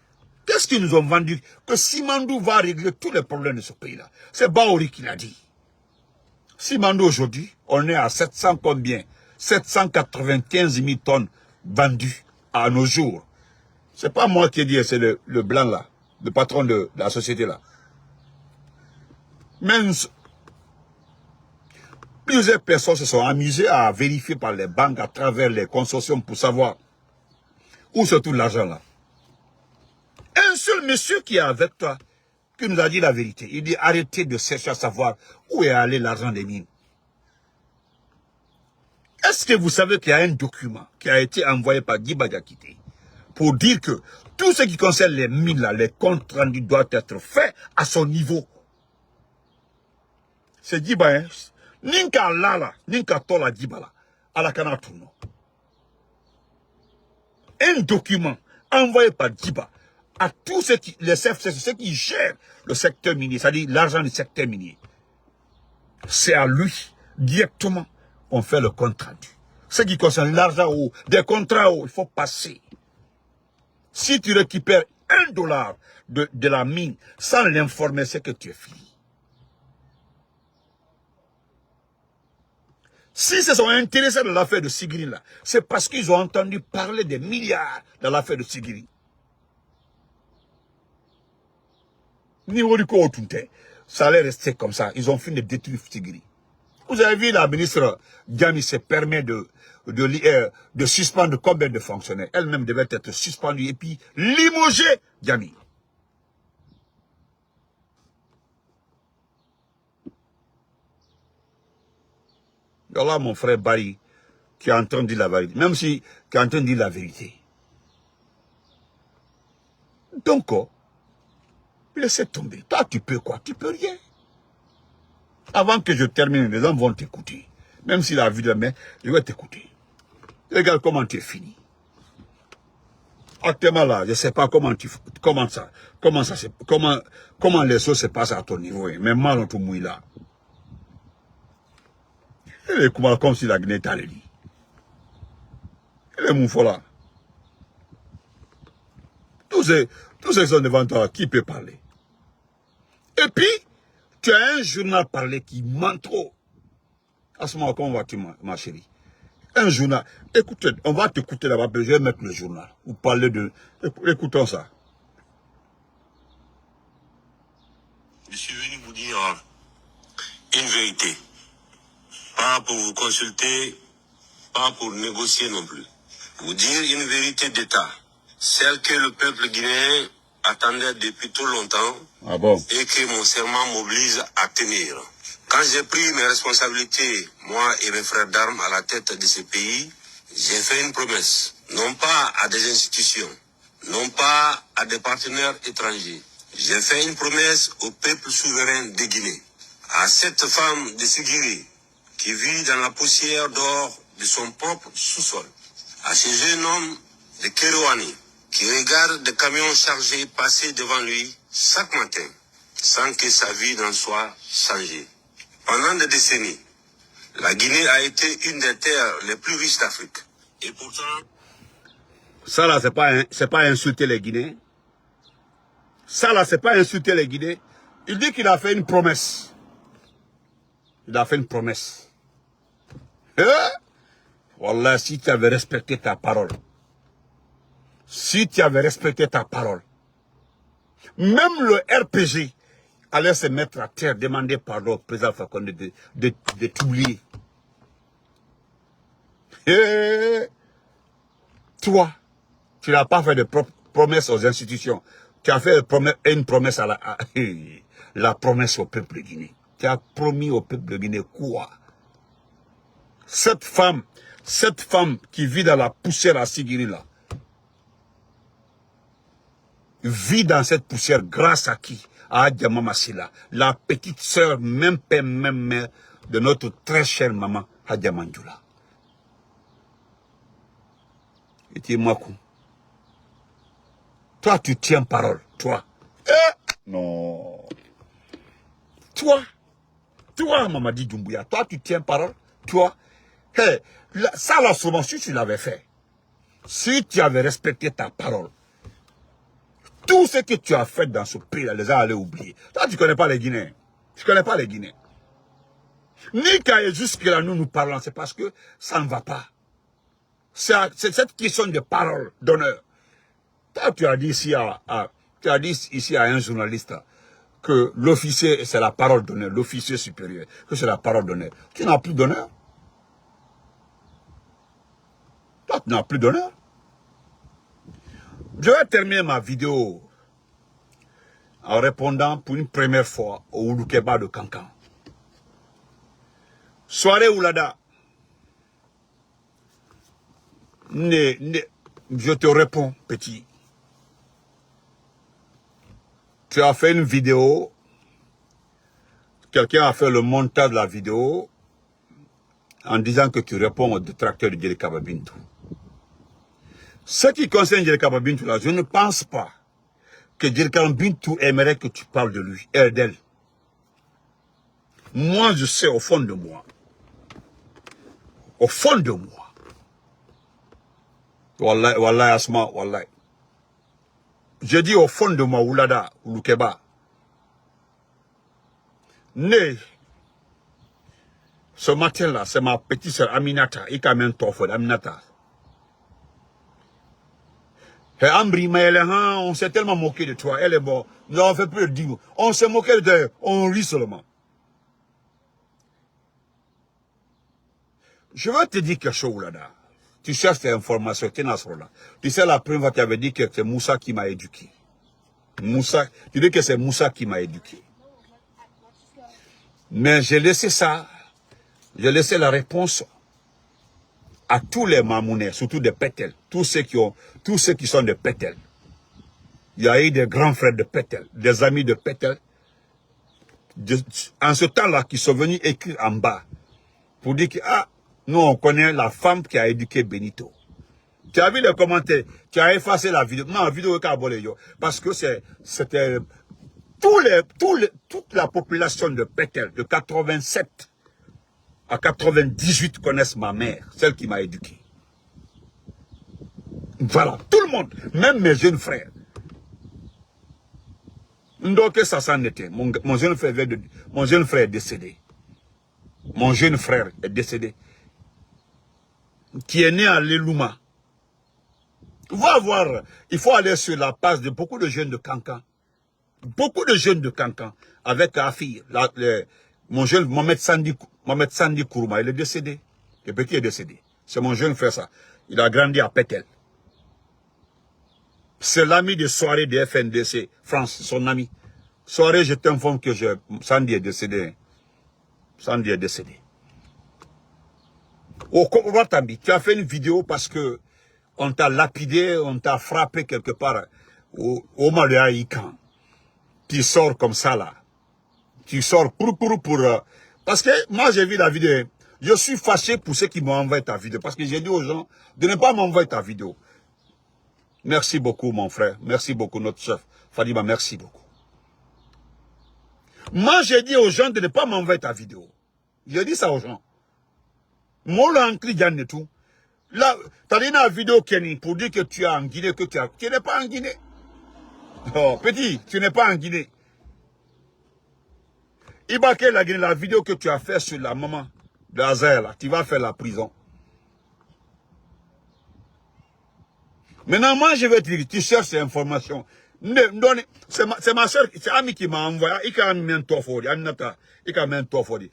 qu'est-ce qu'ils nous ont vendu? Que Simandou va régler tous les problèmes de ce pays-là. C'est Baori qui l'a dit. Simandou aujourd'hui, on est à 700 combien? 795 000 tonnes vendues à nos jours. C'est pas moi qui ai dit, c'est le blanc là, le patron de la société là. Même plusieurs personnes se sont amusées à vérifier par les banques à travers les consortiums pour savoir où se trouve l'argent là. Un seul monsieur qui est avec toi, qui nous a dit la vérité, il dit arrêtez de chercher à savoir où est allé l'argent des mines. Est-ce que vous savez qu'il y a un document qui a été envoyé par Guy Badiakité pour dire que tout ce qui concerne les mines là, les comptes rendus doivent être faits à son niveau. C'est Djiba, hein? Ninka lala, ninka tola Djiba là, à la Kanatourno. Un document envoyé par Djiba à tous ceux qui, les CFC, ceux qui gèrent le secteur minier, c'est-à-dire l'argent du secteur minier. C'est à lui, directement, qu'on fait le compte rendu. Ce qui concerne l'argent ou des contrats où il faut passer. Si tu récupères $1 de la mine sans l'informer, c'est que tu es fini. Si se sont intéressés dans l'affaire de Sigiri là, c'est parce qu'ils ont entendu parler des milliards dans l'affaire de Sigiri. Niveau du coup, ça allait rester comme ça. Ils ont fini de détruire Sigiri. Vous avez vu la ministre Djami se permet de suspendre combien de fonctionnaires? Elle-même devait être suspendue et puis limogée, Djami. Voilà mon frère Barry qui est en train de dire la vérité. Même si qui est en train de dire la vérité. Donc, laissez tomber. Toi, tu peux quoi? Tu peux rien. Avant que je termine, les gens vont t'écouter. Même si la vie de la main, je vais t'écouter. Regarde comment tu es fini. Actuellement là, je ne sais pas comment les choses se passent à ton niveau. Mais mal on te mouille là. Elle est comme si la Guinée t'allait dit. Elle est mon fou là. Tous ceux qui sont devant toi, qui peut parler? Et puis, tu as un journal parlé qui ment trop. À ce moment, comment vas-tu, ma chérie? Un journal. Écoutez, on va t'écouter là-bas, je vais mettre le journal. Vous parlez de... Écoutons ça. Je suis venu vous dire une vérité. Pas pour vous consulter, pas pour négocier non plus. Vous dire une vérité d'État. Celle que le peuple guinéen attendait depuis tout longtemps. Ah bon? Et que mon serment m'oblige à tenir. Quand j'ai pris mes responsabilités, moi et mes frères d'armes à la tête de ce pays, j'ai fait une promesse. Non pas à des institutions, non pas à des partenaires étrangers. J'ai fait une promesse au peuple souverain de Guinée. À cette femme de Sigiri, qui vit dans la poussière d'or de son propre sous-sol. À ce jeune homme de Kerouani, qui regarde des camions chargés passer devant lui chaque matin, sans que sa vie n'en soit changée. Pendant des décennies, la Guinée a été une des terres les plus riches d'Afrique. Et pourtant... Ça là, c'est pas insulter les Guinéens. Ça là, c'est pas insulter les Guinéens. Il dit qu'il a fait une promesse. Il a fait une promesse. Wallah, si tu avais respecté ta parole. Si tu avais respecté ta parole. Même le RPG allait se mettre à terre, demander pardon au président Fakonde de t'oublier. Toi, tu n'as pas fait de promesse aux institutions. Tu as fait une promesse à la promesse au peuple guinéen. Tu as promis au peuple guinéen quoi? Cette femme qui vit dans la poussière à Sigiri là, vit dans cette poussière grâce à qui? À Adjama Massila, la petite sœur, même père, même mère de notre très chère maman, Hadjamanjula. Et tu es Makou. Toi, tu tiens parole. Toi. Non. Toi, Mamadi Doumbouya, toi, tu tiens parole. Toi. Hey, ça, là, souvent, si tu l'avais fait, si tu avais respecté ta parole, tout ce que tu as fait dans ce pays-là, les gens allaient oublier. Toi, tu ne connais pas les Guinéens. Tu ne connais pas les Guinéens. Ni quand jusque-là, nous parlons, c'est parce que ça ne va pas. C'est cette question de parole, d'honneur. Toi, tu as dit ici à un journaliste que l'officier, c'est la parole d'honneur, l'officier supérieur, que c'est la parole d'honneur. Tu n'as plus d'honneur. Toi, tu n'as plus d'honneur. Je vais terminer ma vidéo en répondant pour une première fois au Oulukeba de Kankan. Soirée Oulada. Je te réponds, petit. Tu as fait une vidéo. Quelqu'un a fait le montage de la vidéo en disant que tu réponds au détracteur de Djelekaba Bintou. Ce qui concerne Djelekaba Bintou, là, je ne pense pas que Djelekaba Bintou aimerait que tu parles de lui, d'elle. Moi, je sais au fond de moi. Au fond de moi. Wallahi, wallahi, Asma, wallahi. Je dis au fond de moi, Oulada, Oulukeba. Né, ce matin-là, c'est ma petite sœur Aminata, Ikamen Tofod, Aminata. Et Ambri, on s'est tellement moqué de toi, elle est bonne. Nous avons fait plus de dire. On s'est moqué d'elle, on rit seulement. Je veux te dire quelque chose, Oulada. Tu cherches tes informations, tu sais, la première fois, tu avais dit que c'est Moussa qui m'a éduqué. Moussa, tu dis que c'est Moussa qui m'a éduqué. Mais j'ai laissé ça, j'ai laissé la réponse à tous les mamounais, surtout des pétels, tous ceux qui sont des pétels. Il y a eu des grands frères de pétels, des amis de pétels, en ce temps-là, qui sont venus écrire en bas, pour dire que, ah, nous on connaît la femme qui a éduqué Benito. Tu as vu les commentaires, tu as effacé la vidéo. Non, la vidéo est abolée, parce que c'était toute la population de Pétel, de 87 à 98 connaissent ma mère, celle qui m'a éduqué. Voilà, tout le monde, même mes jeunes frères. Donc ça s'en était. Mon jeune frère est décédé. Mon jeune frère est décédé. Qui est né à Lelouma. Va voir, il faut aller sur la page de beaucoup de jeunes de Kankan. Beaucoup de jeunes de Kankan, avec Afir, mon jeune Mohamed Sandi Kourouma, il est décédé. Le petit est décédé. C'est mon jeune frère, ça. Il a grandi à Pétel. C'est l'ami de soirée de FNDC, France, son ami. Soirée, je t'informe que Sandi est décédé. Sandi est décédé. Au Watambi, tu as fait une vidéo parce que on t'a lapidé, on t'a frappé quelque part au Maléaïkan. Tu sors comme ça là. Tu sors pour parce que moi j'ai vu la vidéo. Je suis fâché pour ceux qui m'ont envoyé ta vidéo. Parce que j'ai dit aux gens de ne pas m'envoyer ta vidéo. Merci beaucoup mon frère. Merci beaucoup notre chef. Fadima, merci beaucoup. Moi j'ai dit aux gens de ne pas m'envoyer ta vidéo. J'ai dit ça aux gens. Moi là en client et tout. Là, tu as dit la vidéo Kenny pour dire que tu es en Guinée, que tu n'es pas en Guinée. Oh, petit, tu n'es pas en Guinée. Ibake la Guinée, la vidéo que tu as fait sur la maman d'Azer, là, tu vas faire la prison. Maintenant, moi, je vais te dire, tu cherches ces informations. C'est ma soeur, c'est Ami qui m'a envoyé. Il a mis un tofodi, il a mis un tofodi.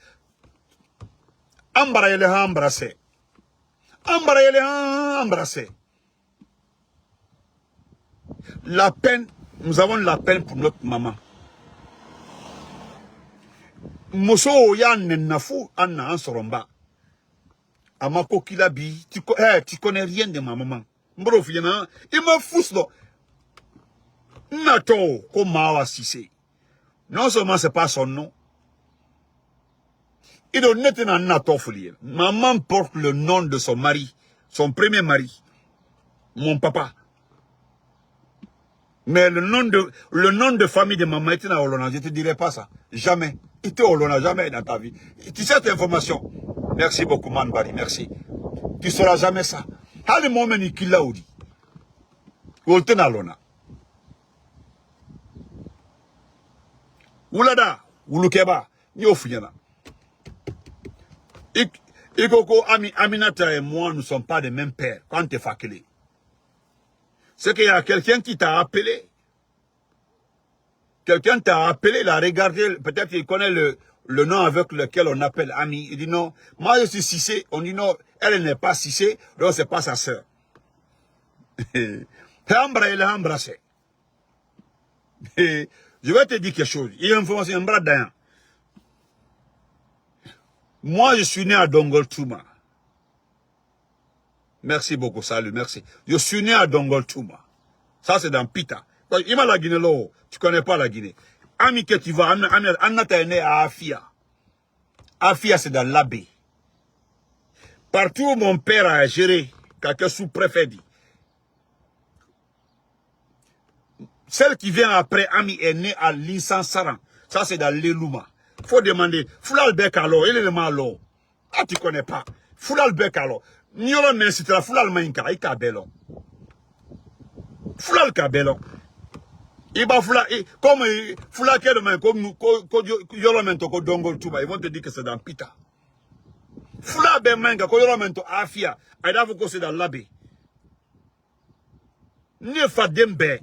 Ambara, embrassé. Embrassé. La peine, nous avons la peine pour notre maman. Moso yan nafou anna ansoromba. Amako kilabi, tu connais rien de ma maman. Mbro fiyana, il me fousse là. Nato, comme Mawa Sissé. Non seulement c'est pas son nom. Il doit net en natofoulier. Maman porte le nom de son mari, son premier mari, mon papa. Mais le nom de famille de maman était dans Olona, je ne te dirai pas ça. Jamais. Il était Olona, jamais dans ta vie. Tu sais cette information. Merci beaucoup, Manbari, merci. Tu ne sauras jamais ça. À le moment où il l'a dit. Olten Olona. Oulada, Oulukeba, Nyofuyana. Ikoko, Aminata et moi, nous ne sommes pas des mêmes pères. Quand tu es fakelé. C'est qu'il y a quelqu'un qui t'a appelé. Quelqu'un t'a appelé, il a regardé, peut-être qu'il connaît le nom avec lequel on appelle Ami. Il dit non, moi je suis Cissé. On dit non, elle n'est pas Cissé, donc c'est pas sa sœur. Il a embrassé. Je vais te dire quelque chose. Il y a une information, un bras d'un. Moi je suis né à Dongoltouma. Merci beaucoup, salut, merci. Je suis né à Dongoltouma. Ça, c'est dans Pita. Il m'a la Guinée, là, tu connais pas la Guinée. Ami que tu vas, Annata est né à Afia. Afia, c'est dans l'abbé. Partout où mon père a géré, quelqu'un sous-préfet dit. Celle qui vient après Ami est née à Linsansaran. Ça, c'est dans l'Elouma. Faut demander, Foulal Bekalo, il est le malo. Ah, tu connais pas. Foulal Bekalo. Nyolo Nensitra, Foulal Mainka, Ika Bello. Foulal Kabelo. Iba Foulal, comme Foulal Kedemain, comme Yolomento, Dongol Touba, ils vont te dire que c'est dans Pita. Foulal Bemanga, Yolomento, Afia, Aïdavo, c'est dans l'abbé. Nefadembe.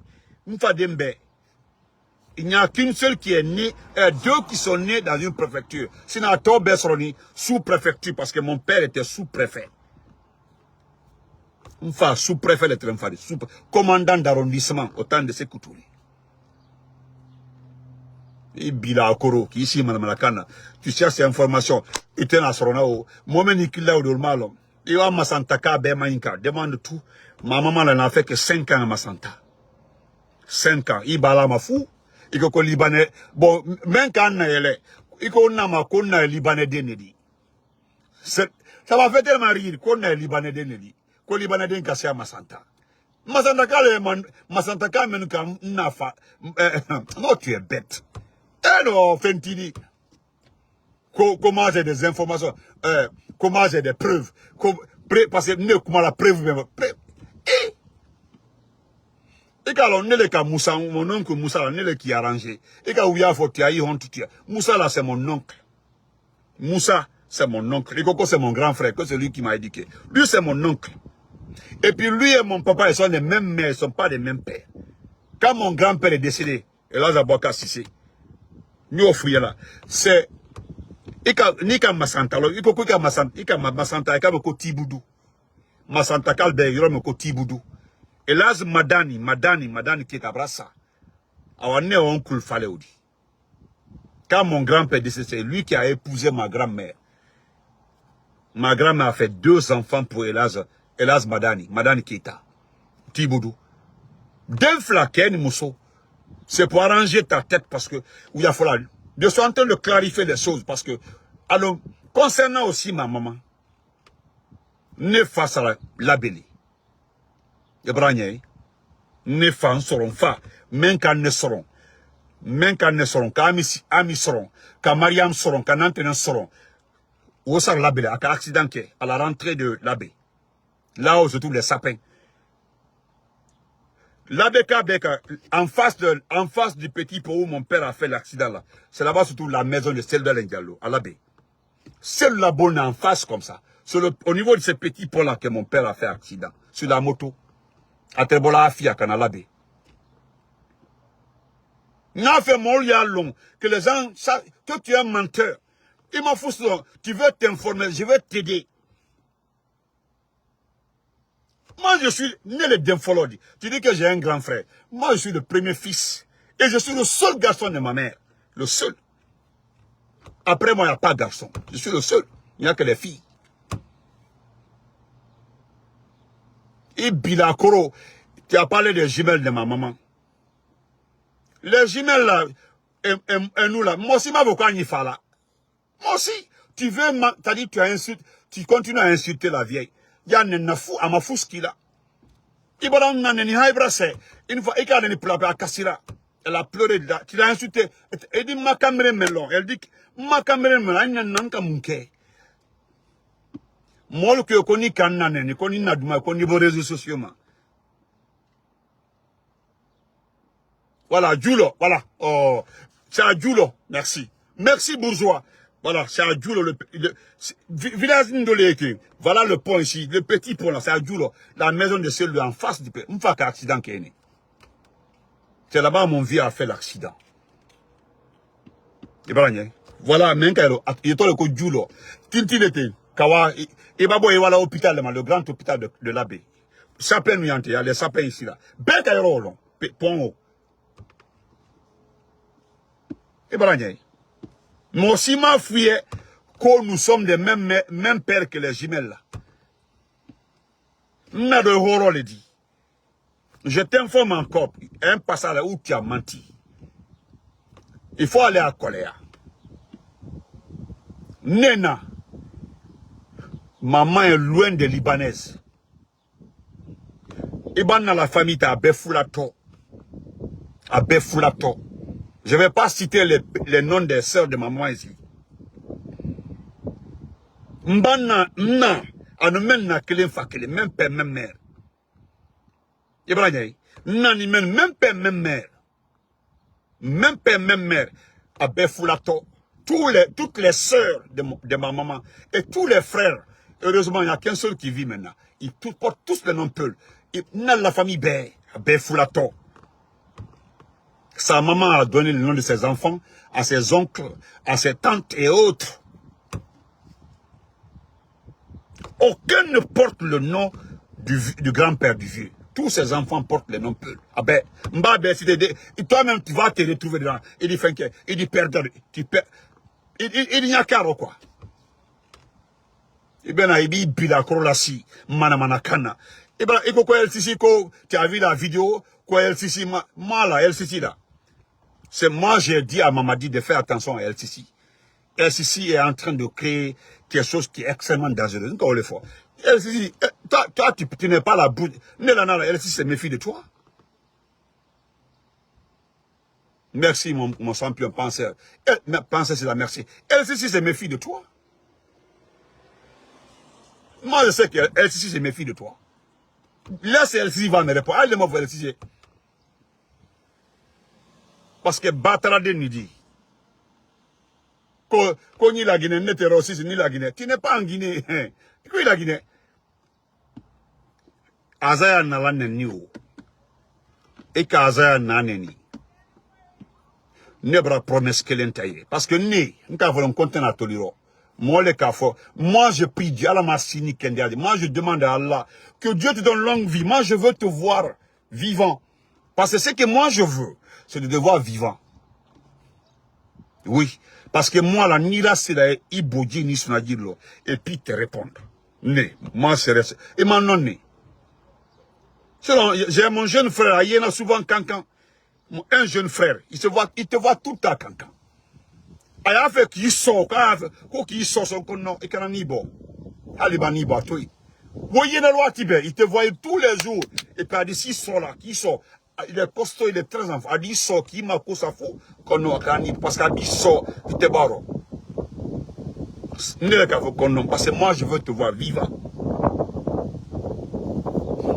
Il n'y a qu'une seule qui est née, deux qui sont nés dans une préfecture. Sinon, à Tobesroni, sous-préfecture, parce que mon père était sous-préfet. Enfin, sous-préfet de Tremfadi, commandant d'arrondissement, au temps de Sekoutouri. Et Bila Akoro, qui ici, Madame Lakana, tu cherches ces informations, il était dans son moment il l'a eu mal. Il va Masantaka, Bemainka, demande tout. Ma maman n'a fait que 5 ans à Masanta. 5 ans. Il bala ma fou. Il ko Libanais. Bon, même quand il est, il ko nama konna Libanais denedi. Ça m'a fait tellement rire qu'on est Libanais denedi. Ko Libanais den kasi à Masanta. Masanta ka menu ka nafa. Non, tu es bête. Eh non, Fentini. Comment j'ai des informations, comment j'ai des preuves. Parce que comment la preuve même. Et quand on est le cas Moussa, mon oncle Moussa, on est le qui a arrangé. Et quand on y a foutu, Moussa là c'est mon oncle. Moussa c'est mon oncle. Et Coco c'est mon grand frère, que c'est lui qui m'a éduqué. Lui c'est mon oncle. Et puis lui et mon papa, ils sont des mêmes mères, ils ne sont pas des mêmes pères. Quand mon grand-père est décédé, et là Zaboka Sissé, nous offrions là, c'est Nika Masanta, Ika Masanta, Ika Moko Tiboudou. Masanta Kalbe, Yoro Moko Tiboudou. Et là, Madani qui est à Brassa. Alors, on est oncle Faleoudi. Quand mon grand-père décédé, c'est lui qui a épousé ma grand-mère. Ma grand-mère a fait 2 enfants pour Elaz Madani Keita. Tiboudou. D'un flaken, Mousso. C'est pour arranger ta tête parce que, il a fallu. Je suis en train de clarifier les choses parce que, alors, concernant aussi ma maman, ne face à la bélie. Ne fan seront fa, même quand ne seront, qu'Ami seront, quand Mariam seront, quand Nantenan seront, où ça l'abbé, à l'accident qui est, à la rentrée de l'abbé. Là où se trouvent les sapins. L'abbé Kabeka, en face du petit pot où mon père a fait l'accident là, c'est là-bas surtout la maison de Selda Lendialo, à l'abbé. Seul la bonne en face comme ça. Au niveau de ce petit pot là que mon père a fait accident, sur la moto. À Trebola Afia, Kanalabe. N'a fait mon long, que les gens savent que tu es un menteur. Il m'en fout, tu veux t'informer, je veux t'aider. Moi, je suis né le Denfolodi. Tu dis que j'ai un grand frère. Moi, je suis le premier fils. Et je suis le seul garçon de ma mère. Le seul. Après moi, il n'y a pas de garçon. Je suis le seul. Il n'y a que les filles. Et Bilakoro, tu as parlé des jumelles de ma maman. Les jumelles là, et nous là, moi aussi, ma vocal n'y fa là. Moi aussi, Tu veux, t'as dit, tu continues à insulter la vieille. Il y a un fou, à ma fou ce qu'il a. Il va dans une fois, elle a pleuré, tu l'as insulté. Elle dit, ma caméra melon. Elle dit, ma caméra melon, elle n'a pas de moi, que connais kanane, connais naduma, connais vos réseaux sociaux. Voilà, Julo, voilà. Oh, c'est à Julo, merci. Merci, bourgeois. Voilà, c'est à Julo, village Ndoleke. Voilà le pont ici, le petit pont là, c'est à Julo. La maison de celui en face du pays. Une fois qu'un accident qui est né. C'est là-bas mon vieux a fait l'accident. Voilà, même quand il est le coup Julo. Tintin était, Kawa, et babo et voilà l'hôpital, le grand hôpital de l'abbé. Sapin il y a les sapins ici là. Ben kairo long, pont haut. Et voilà, moi aussi m'a fouillé que nous sommes des mêmes pères que les jumelles là. N'a de horreur le dit. Je t'informe encore, un passage où tu as menti. Il faut aller à colère. Nena, maman est loin des Libanaises. Et dans la famille, tu as Befoulato. À Befoulato. Je ne vais pas citer les noms des sœurs de maman ici. Mbana, mna, anumen na kelen fa kelen, même père, même mère. Ibrahim, nani men, même père, même mère. Même père, même mère. À Befoulato. Toutes les sœurs de ma maman et tous les frères. Heureusement, il n'y a qu'un seul qui vit maintenant. Ils portent tous le nom Peul. Ils n'ont la famille Bé, à Befoulato. Sa maman a donné le nom de ses enfants à ses oncles, à ses tantes et autres. Aucun ne porte le nom du grand-père du vieux. Tous ses enfants portent le nom Peul. Ah ben, toi-même, tu vas te retrouver dedans. Il dit, il dit, perdre, tu perds. Il n'y a qu'à quoi. Et bien, il dit, bila korolasi, manamanakana. Et bien, il faut LCC, tu as vu la vidéo, quoi LCC, mala, LCC là. C'est moi, j'ai dit à Mamadi de faire attention à LCC. LCC est en train de créer quelque chose qui est extrêmement dangereux. Encore le fois. LCC, toi, tu n'es pas la bouche. LCC se méfie de toi. Merci, mon champion penseur. Penseur, c'est la merci. LCC se méfie de toi. Moi, je sais que LCC se méfie de toi. Là, c'est LCC va me répondre. Allez-moi voir LCC. Parce que Batalade nous dit qu'on y la Guinée, n'est aussi ni la Guinée. Tu n'es pas en Guinée. Qui la Guinée? Azaya n'alane niou. Et qu'Azaya n'aneni. Nebra promesse qu'elle est parce que nous avons compté à Toliro. Moi, je prie Dieu, moi, je demande à Allah que Dieu te donne longue vie. Moi, je veux te voir vivant. Parce que ce que moi, je veux, c'est de te voir vivant. Oui. Parce que moi, la nira, c'est la ibodji ni sunadilo. Et puis te répondre. Moi, c'est et mon non né. J'ai mon jeune frère, il y en a souvent cancan. Un jeune frère, il te voit tout le temps cancan. Il a fait qu'il sort, qu'il sort son nom, et qu'il a ni bon. Allez, bah, ni bon, toi. Voyez le roi Tibet, il te voyait tous les jours. Et puis, il dit, s'il sort là, qui sort. Il est costaud, il est très enfant. Il dit, il sort, qui m'a causé fou, parce qu'il dit, il sort, il te barre. Parce que moi, je veux te voir vivant.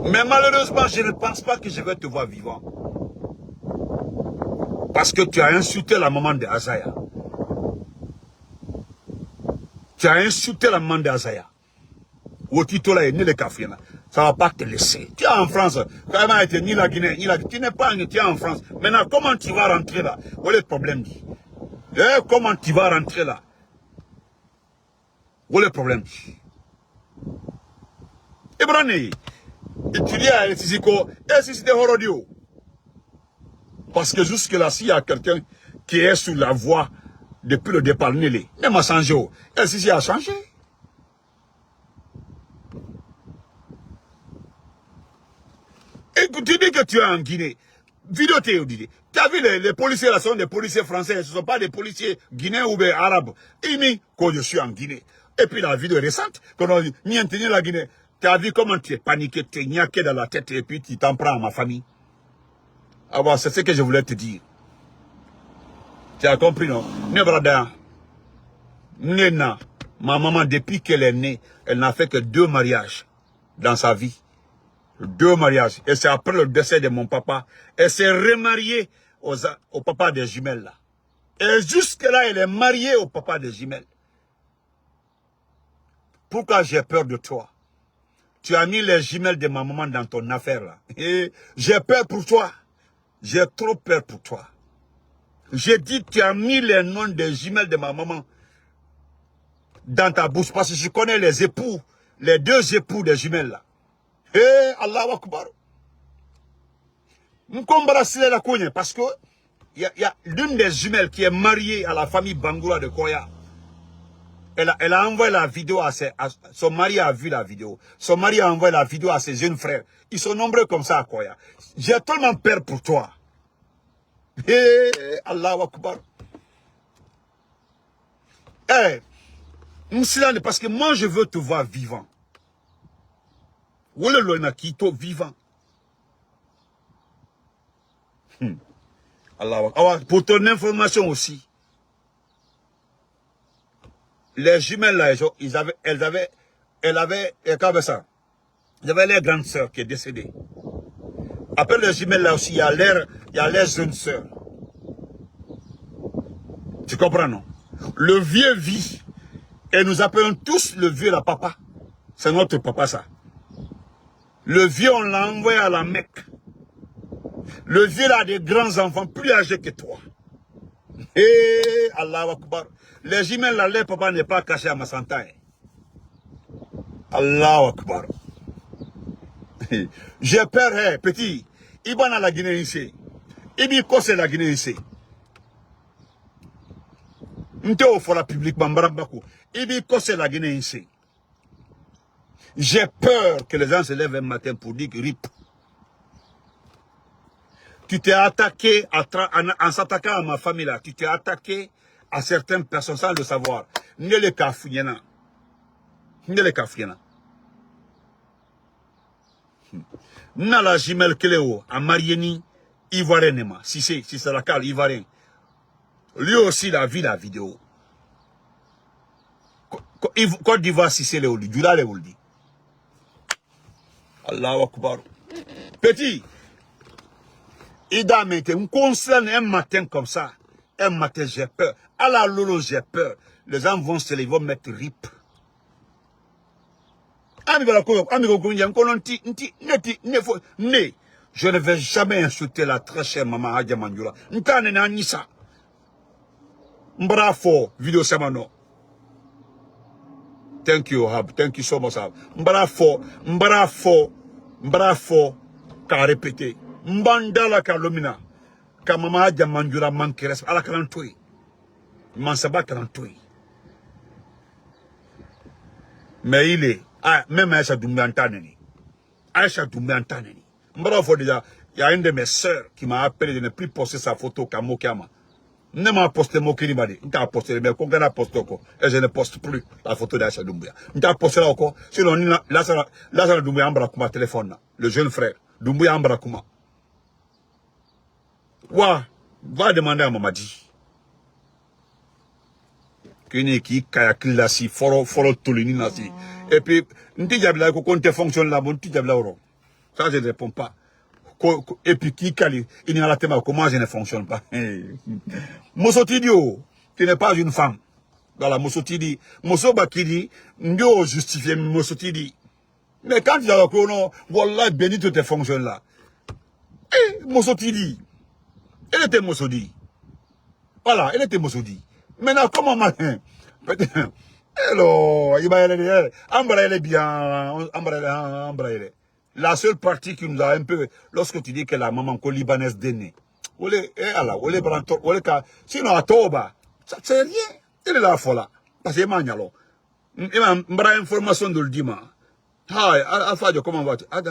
Mais malheureusement, je ne pense pas que je vais te voir vivant. Parce que tu as insulté la maman de Azaya. Tu as insulté la maman de Azaya. Ça ne va pas te laisser. Tu es en France. Quand été ni la Guinée, ni la Guinée. Tu n'es pas tu es en France. Maintenant, comment tu vas rentrer là? Où est le problème dit? Comment tu vas rentrer là? Où est le problème dit? Ibrahim, tu dis à Elsisiko, c'est Horodio. Parce que jusque-là, s'il y a quelqu'un qui est sur la voie depuis le départ, Nelly, même à changé. Elsisi a changé. Et tu dis que tu es en Guinée. vidéo théodie. Tu as vu les policiers là sont des policiers français, ce ne sont pas des policiers guinéens ou bien arabes. Et mais quand je suis en Guinée. Et puis la vidéo récente, quand on dit la Guinée, tu as vu comment tu es paniqué, tu es niaqué dans la tête et puis tu t'en prends à ma famille. Ah bon, c'est ce que je voulais te dire. Tu as compris, non? Ne brada, Nena, ma maman, depuis qu'elle est née, elle n'a fait que 2 mariages dans sa vie. 2 mariages. Et c'est après le décès de mon papa. Elle s'est remariée au papa des jumelles là. Et jusque-là, elle est mariée au papa des jumelles. Pourquoi j'ai peur de toi? Tu as mis les jumelles de ma maman dans ton affaire là. Et j'ai peur pour toi. J'ai trop peur pour toi. J'ai dit, tu as mis les noms des jumelles de ma maman dans ta bouche. Parce que je connais les époux, les 2 époux des jumelles là. Eh, Allahu Akbar. Parce que il y a l'une des jumelles qui est mariée à la famille Bangoura de Koya. Elle a envoyé la vidéo son mari a vu la vidéo. Son mari a envoyé la vidéo à ses jeunes frères. Ils sont nombreux comme ça à Koya. J'ai tellement peur pour toi. Eh, Allahu Akbar. Eh, parce que moi je veux te voir vivant. Ou le loina qui est vivant. Allah. Pour ton information aussi, les jumelles là, elles avaient les grandes sœurs qui est décédée. Après les jumelles là aussi, il y a les jeunes sœurs. Tu comprends, non? Le vieux vit. Et nous appelons tous le vieux la papa. C'est notre papa ça. Le vieux, on l'a envoyé à la Mecque. Le vieux a des grands enfants plus âgés que toi. Et Allahu Akbar. Les jumelles là, leur papa n'est pas caché à Massanta. Allahu Akbar. J'ai peur, hey, petit. Il va dans la Guinée ici. Il dit quoi c'est la Guinée ici. M'te faut la public Bambarambako. Il dit quoi c'est la Guinée ici. J'ai peur que les gens se lèvent un matin pour dire que RIP. Tu t'es attaqué en s'attaquant à ma famille là. Tu t'es attaqué à certaines personnes sans le savoir. Ne le kafouillena. Ne le kafouillena. N'a la jumelle Cléo à Marieni Ivoirienne. Si c'est la cale Ivoirien. Lui aussi il a vu la vidéo. Côte d'Ivoire si c'est Léoli. Du là Léoli. Allahu Akbar. Petit. Ida me concerne un matin comme ça. Un matin j'ai peur. À la lolo j'ai peur. Les gens vont se lever, ils vont mettre RIP. Je ne vais jamais insulter la très chère maman Hadja Manjoula. Bravo, vidéo samano. Thank you, Hab. Thank you so much, Hab. Bravo, qu'a répété. Mbandala kalomina. Ka maman Hadja Manjoula manque respect. Ala kalantoué. Mansaba kalantoué. Mais il est. Ah, même Aïcha Doumbé Antaneni. Aïcha Doumbé Antaneni. Bravo déjà. Il y a une de mes sœurs qui m'a appelé de ne plus poster sa photo qu'à Mokama. Ne m'a posté Mokiri Madi. Il t'a posté, mais qu'on a posté encore. Et je ne poste plus la photo d'Aïcha Doumbé. Il t'a posté là encore. Sinon, là, ça Doumbé Ambrakuma téléphone. Le jeune frère. Doumbé Ambrakuma. Ouah, va demander à Mamadi. Qui kayakil si foro tolini nasi. Et puis, n'tijabla ko compte fonctionne là, bon n'tijabla oro. Ça je ne réponds pas. Et puis qui kali, il n'y a la thème comment je ne fonctionne pas. Mosotidio, tu n'es pas une femme. Voilà, Mosotidi, Mosobakidi, ndio justifier Mosotidi. Mais quand tu as le non, voilà béni toutes tes fonctions là. Mosotidi. Elle était Mosodi. Voilà, elle était Mosodi. Maintenant, comment matin? Hello, il va y aller. Ambraille bien, Ambraille. La seule partie qui nous a un peu, lorsque tu dis que la maman libanaise d'aîné, sinon à Toba, ça c'est rien. Elle est là, folle. Parce que il m'a information de le dimanche. Hi, Alphadio, comment vas-tu? Hi,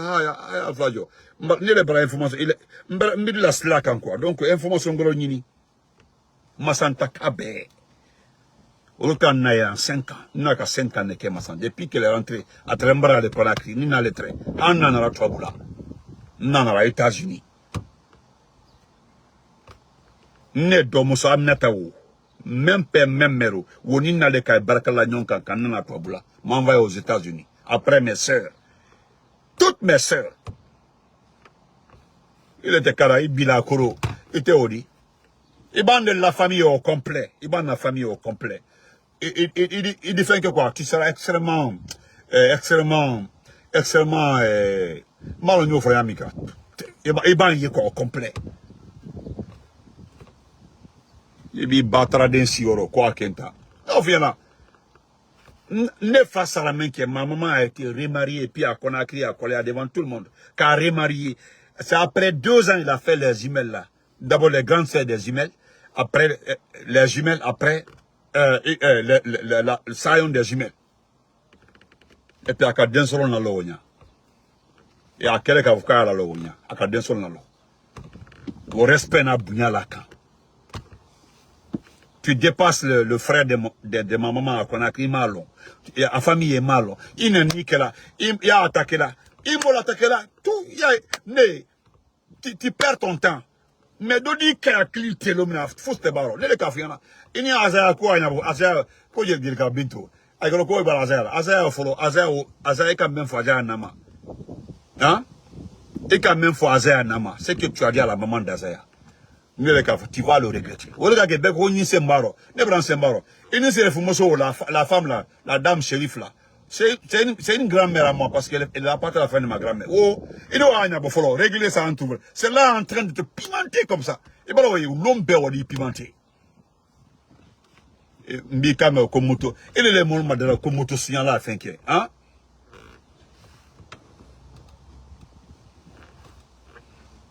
Alphadio. N'ele bra information, il est la slack encore. Donc information gros nini. Masanta kabe. Oluka na 5 ans, n'a 5 ans que Massan. Depuis qu'elle est rentrée à Trembara de Conakry, ni na lettre. En anara Trouboula. Nanara États-Unis. Ne domuso amnatawo. Même père, même mère. Woni na le kay barkala nyonka kanana Trouboula. M'envoie aux États-Unis. Après mes sœurs. Toutes mes sœurs. Il était Karaï, Bila Koro. Il était Odi. Il bande la famille au complet. Il bande la famille au complet. Il dit que quoi? Tu seras extrêmement, malhonnête, frère Amika. Il bande quoi au complet. Il dit battra d'un sioro, quoi qu'un temps. Au final, ne face à la main que ma maman a été remariée et puis à Conakry, à Coléa devant tout le monde. Car remariée. C'est après 2 ans il a fait les jumelles là. D'abord les grandes sœurs des jumelles. Après les jumelles, après le saillon des jumelles. Et puis à Kadden Solon na Lowonia. Et à quel avocat à la Lowonia. À Kadden Solon na Lo. Au respect na Bounia Lakan. Tu dépasses le frère de ma maman à Conakry, Malon. Et la famille est Malon. Il n'est ni que là. Il a attaqué là. Il m'a attaqué là. Tout, tu perds ton temps. Mais dodi kaya clité l'homme fausse baro. Ne le kafiana. Il y a azaya quoi nyabo azaya ko je dire ka binto. Ay ko ko ba azaya. Azaya follow azaya quand même faut azaya nama. Hein? Et quand même faut azaya nama. C'est que tu as dit à la maman d'azaya. Ne le kaf tu vas le regretter. O le ka ke be ko nyi sembaro. Ne bran sembaro. Il ne se fumoso la femme là, la dame shérif là. C'est une grand-mère à moi parce qu'elle a pas la fin de ma grand-mère. Oh, il doit régler ça en tout. C'est là en train de te pimenter comme ça. Et bien, l'homme peut pimenter. Mbika comme moto. Il est le monde de la moto signal là, fin que, hein?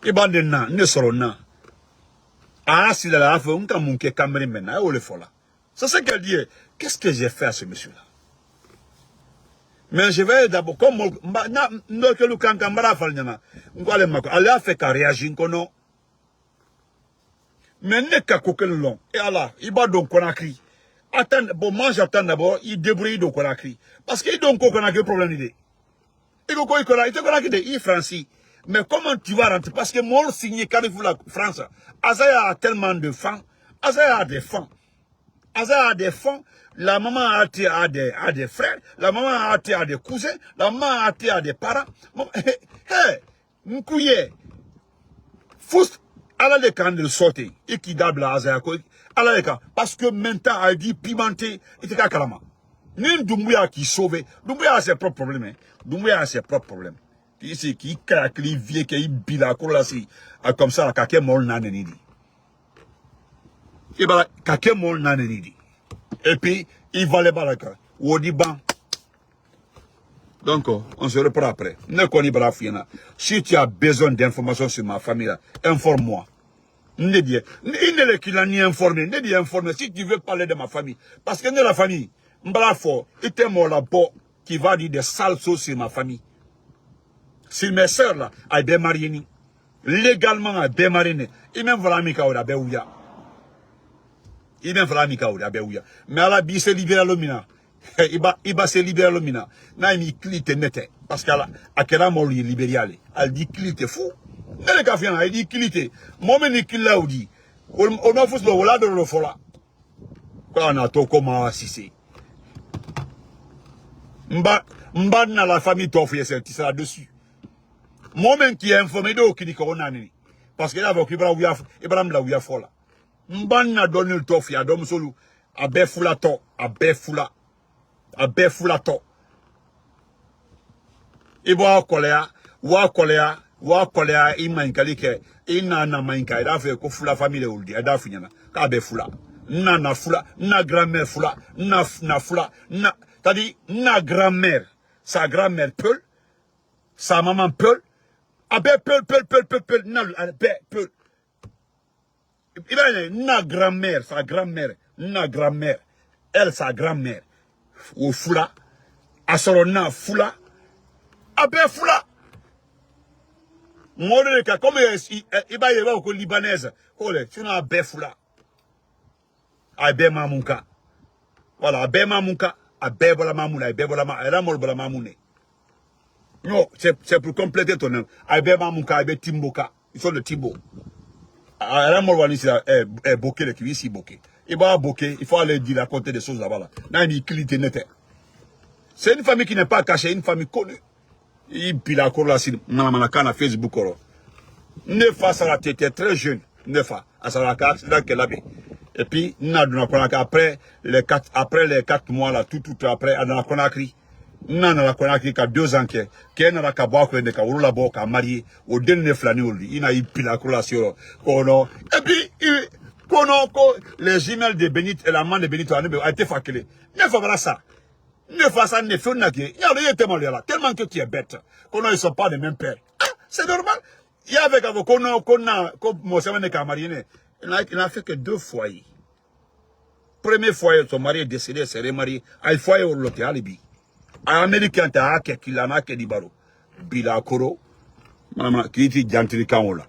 Et bien, ne sera non. Ah, si la a fait un camoun qui est caméra maintenant, ou le fola. C'est ce qu'elle dit. Qu'est-ce que j'ai fait à ce monsieur-là? Mais je vais d'abord, comme elle a fait qu'à réagir, mais n'est qu'à coquer le long. Et alors, il va donc Conakry. Attends, bon, moi j'attends d'abord, il débrouille donc Conakry. Parce qu'il donc Conakry, problème d'idée. Il donc Conakry, il est français. Mais comment tu vas rentrer? Parce que moi, signé Carrefour la France. Azaya a tellement de fans. Azaya a des fans. Azaya a des fans. La maman a des frères, la maman a des cousins, la maman a des parents. Hé, m'kouye. Fous, ala le camp de sauter, et qui dable à Azayako, ala le camp. Parce que maintenant, elle dit pimenté, et c'est kalama. Ni Doumbouya qui sauve, Doumbouya a ses propres problèmes. Doumbouya a ses propres problèmes. Ici, qui craque, qui vient, qui bila, comme ça, kake mol nanenidi. Et bah, kake mol nanenidi. Et puis, il va les baraka. Wodiban. Donc, on se reprend après. Ne connais pas la fille. Si tu as besoin d'informations sur ma famille, informe-moi. Ne dis, il n'est qu'il a ni informé. Ne dis informé si tu veux parler de ma famille. Parce que de la famille, m'brafo, il était mort là-bas qui va dire des sales choses sur ma famille. Si mes soeurs là, elles démarrent, légalement, elles démarrent, et même voilà, Mika ou la Béouya. Il vient faire la Mika ou la Béouya. Mais à la bi, c'est libéré l'omina. Il va se libérer l'omina. N'a il clite nette. Parce qu'à quel moment il est libéré. Elle dit clite fou. Elle est café, elle dit clite. Moi, je dis là où dit. On a fait le là de le fola. Quand on a tout comment assisté. Mba na la famille t'offre, c'est ça dessus. Moi-même qui est informé de qui dit qu'on a nini. Parce que là, Ibrahim là où il y a fola. Mbanna donne le tof ya dom solu abe fula to ibo wa kolea imankali ke ina na manka da fe ko fula family uldi da funyana ka be fula na fula na grand-mère fula na fula na tadi na grand-mère sa grand-mère peul sa maman peul abe peul na abe peul. Il a une grand-mère, sa grand-mère, elle, sa grand-mère, au foula, à son fula, Abe fula. Mode ka comme iba yeba ko libanaise. Ole, tu n'as abe fula. Abe mamunka. Voilà, abe mamunka, abe bola mamuna, abe bola ma, era mol bola mamune. Non, c'est pour compléter ton nom. Abe mamunka, abe timboka. Ils sont de Timbo. Era mol wani si boké le qui ici boké. Il va boké, il faut aller dire raconter des choses là-bas là. Nani kilité nete. C'est une famille qui n'est pas cachée, une famille connue. Il pila kola si manamana na Facebook oro. Nefa sara était très jeune, Nefa à Saraka accident qu'elle avait. Et puis après les 4 mois là tout après à la Conakry. Nana la Conakry ka 2 ans que na ka ba ko ne ka wula bo ka marié au dernier flani oli. Il a eu pila kola si oro. Kono et puis les emails de Benito et la main de Benito a été faclé. Nefa voilà ça. Ne fasse ça, ne fait pas. Il y a tellement là, tellement que tu es bête. Qu'on ne sont pas des mêmes pères. Ah, c'est normal. Il y a avec avocat, il n'a fait que 2 foyers. Premier foyer, son mari est décédé, s'est remarié. Il foyer au loté, alibi. Un Américain, qui l'a dit, Bila Koro, qui dit Jantri Kaola.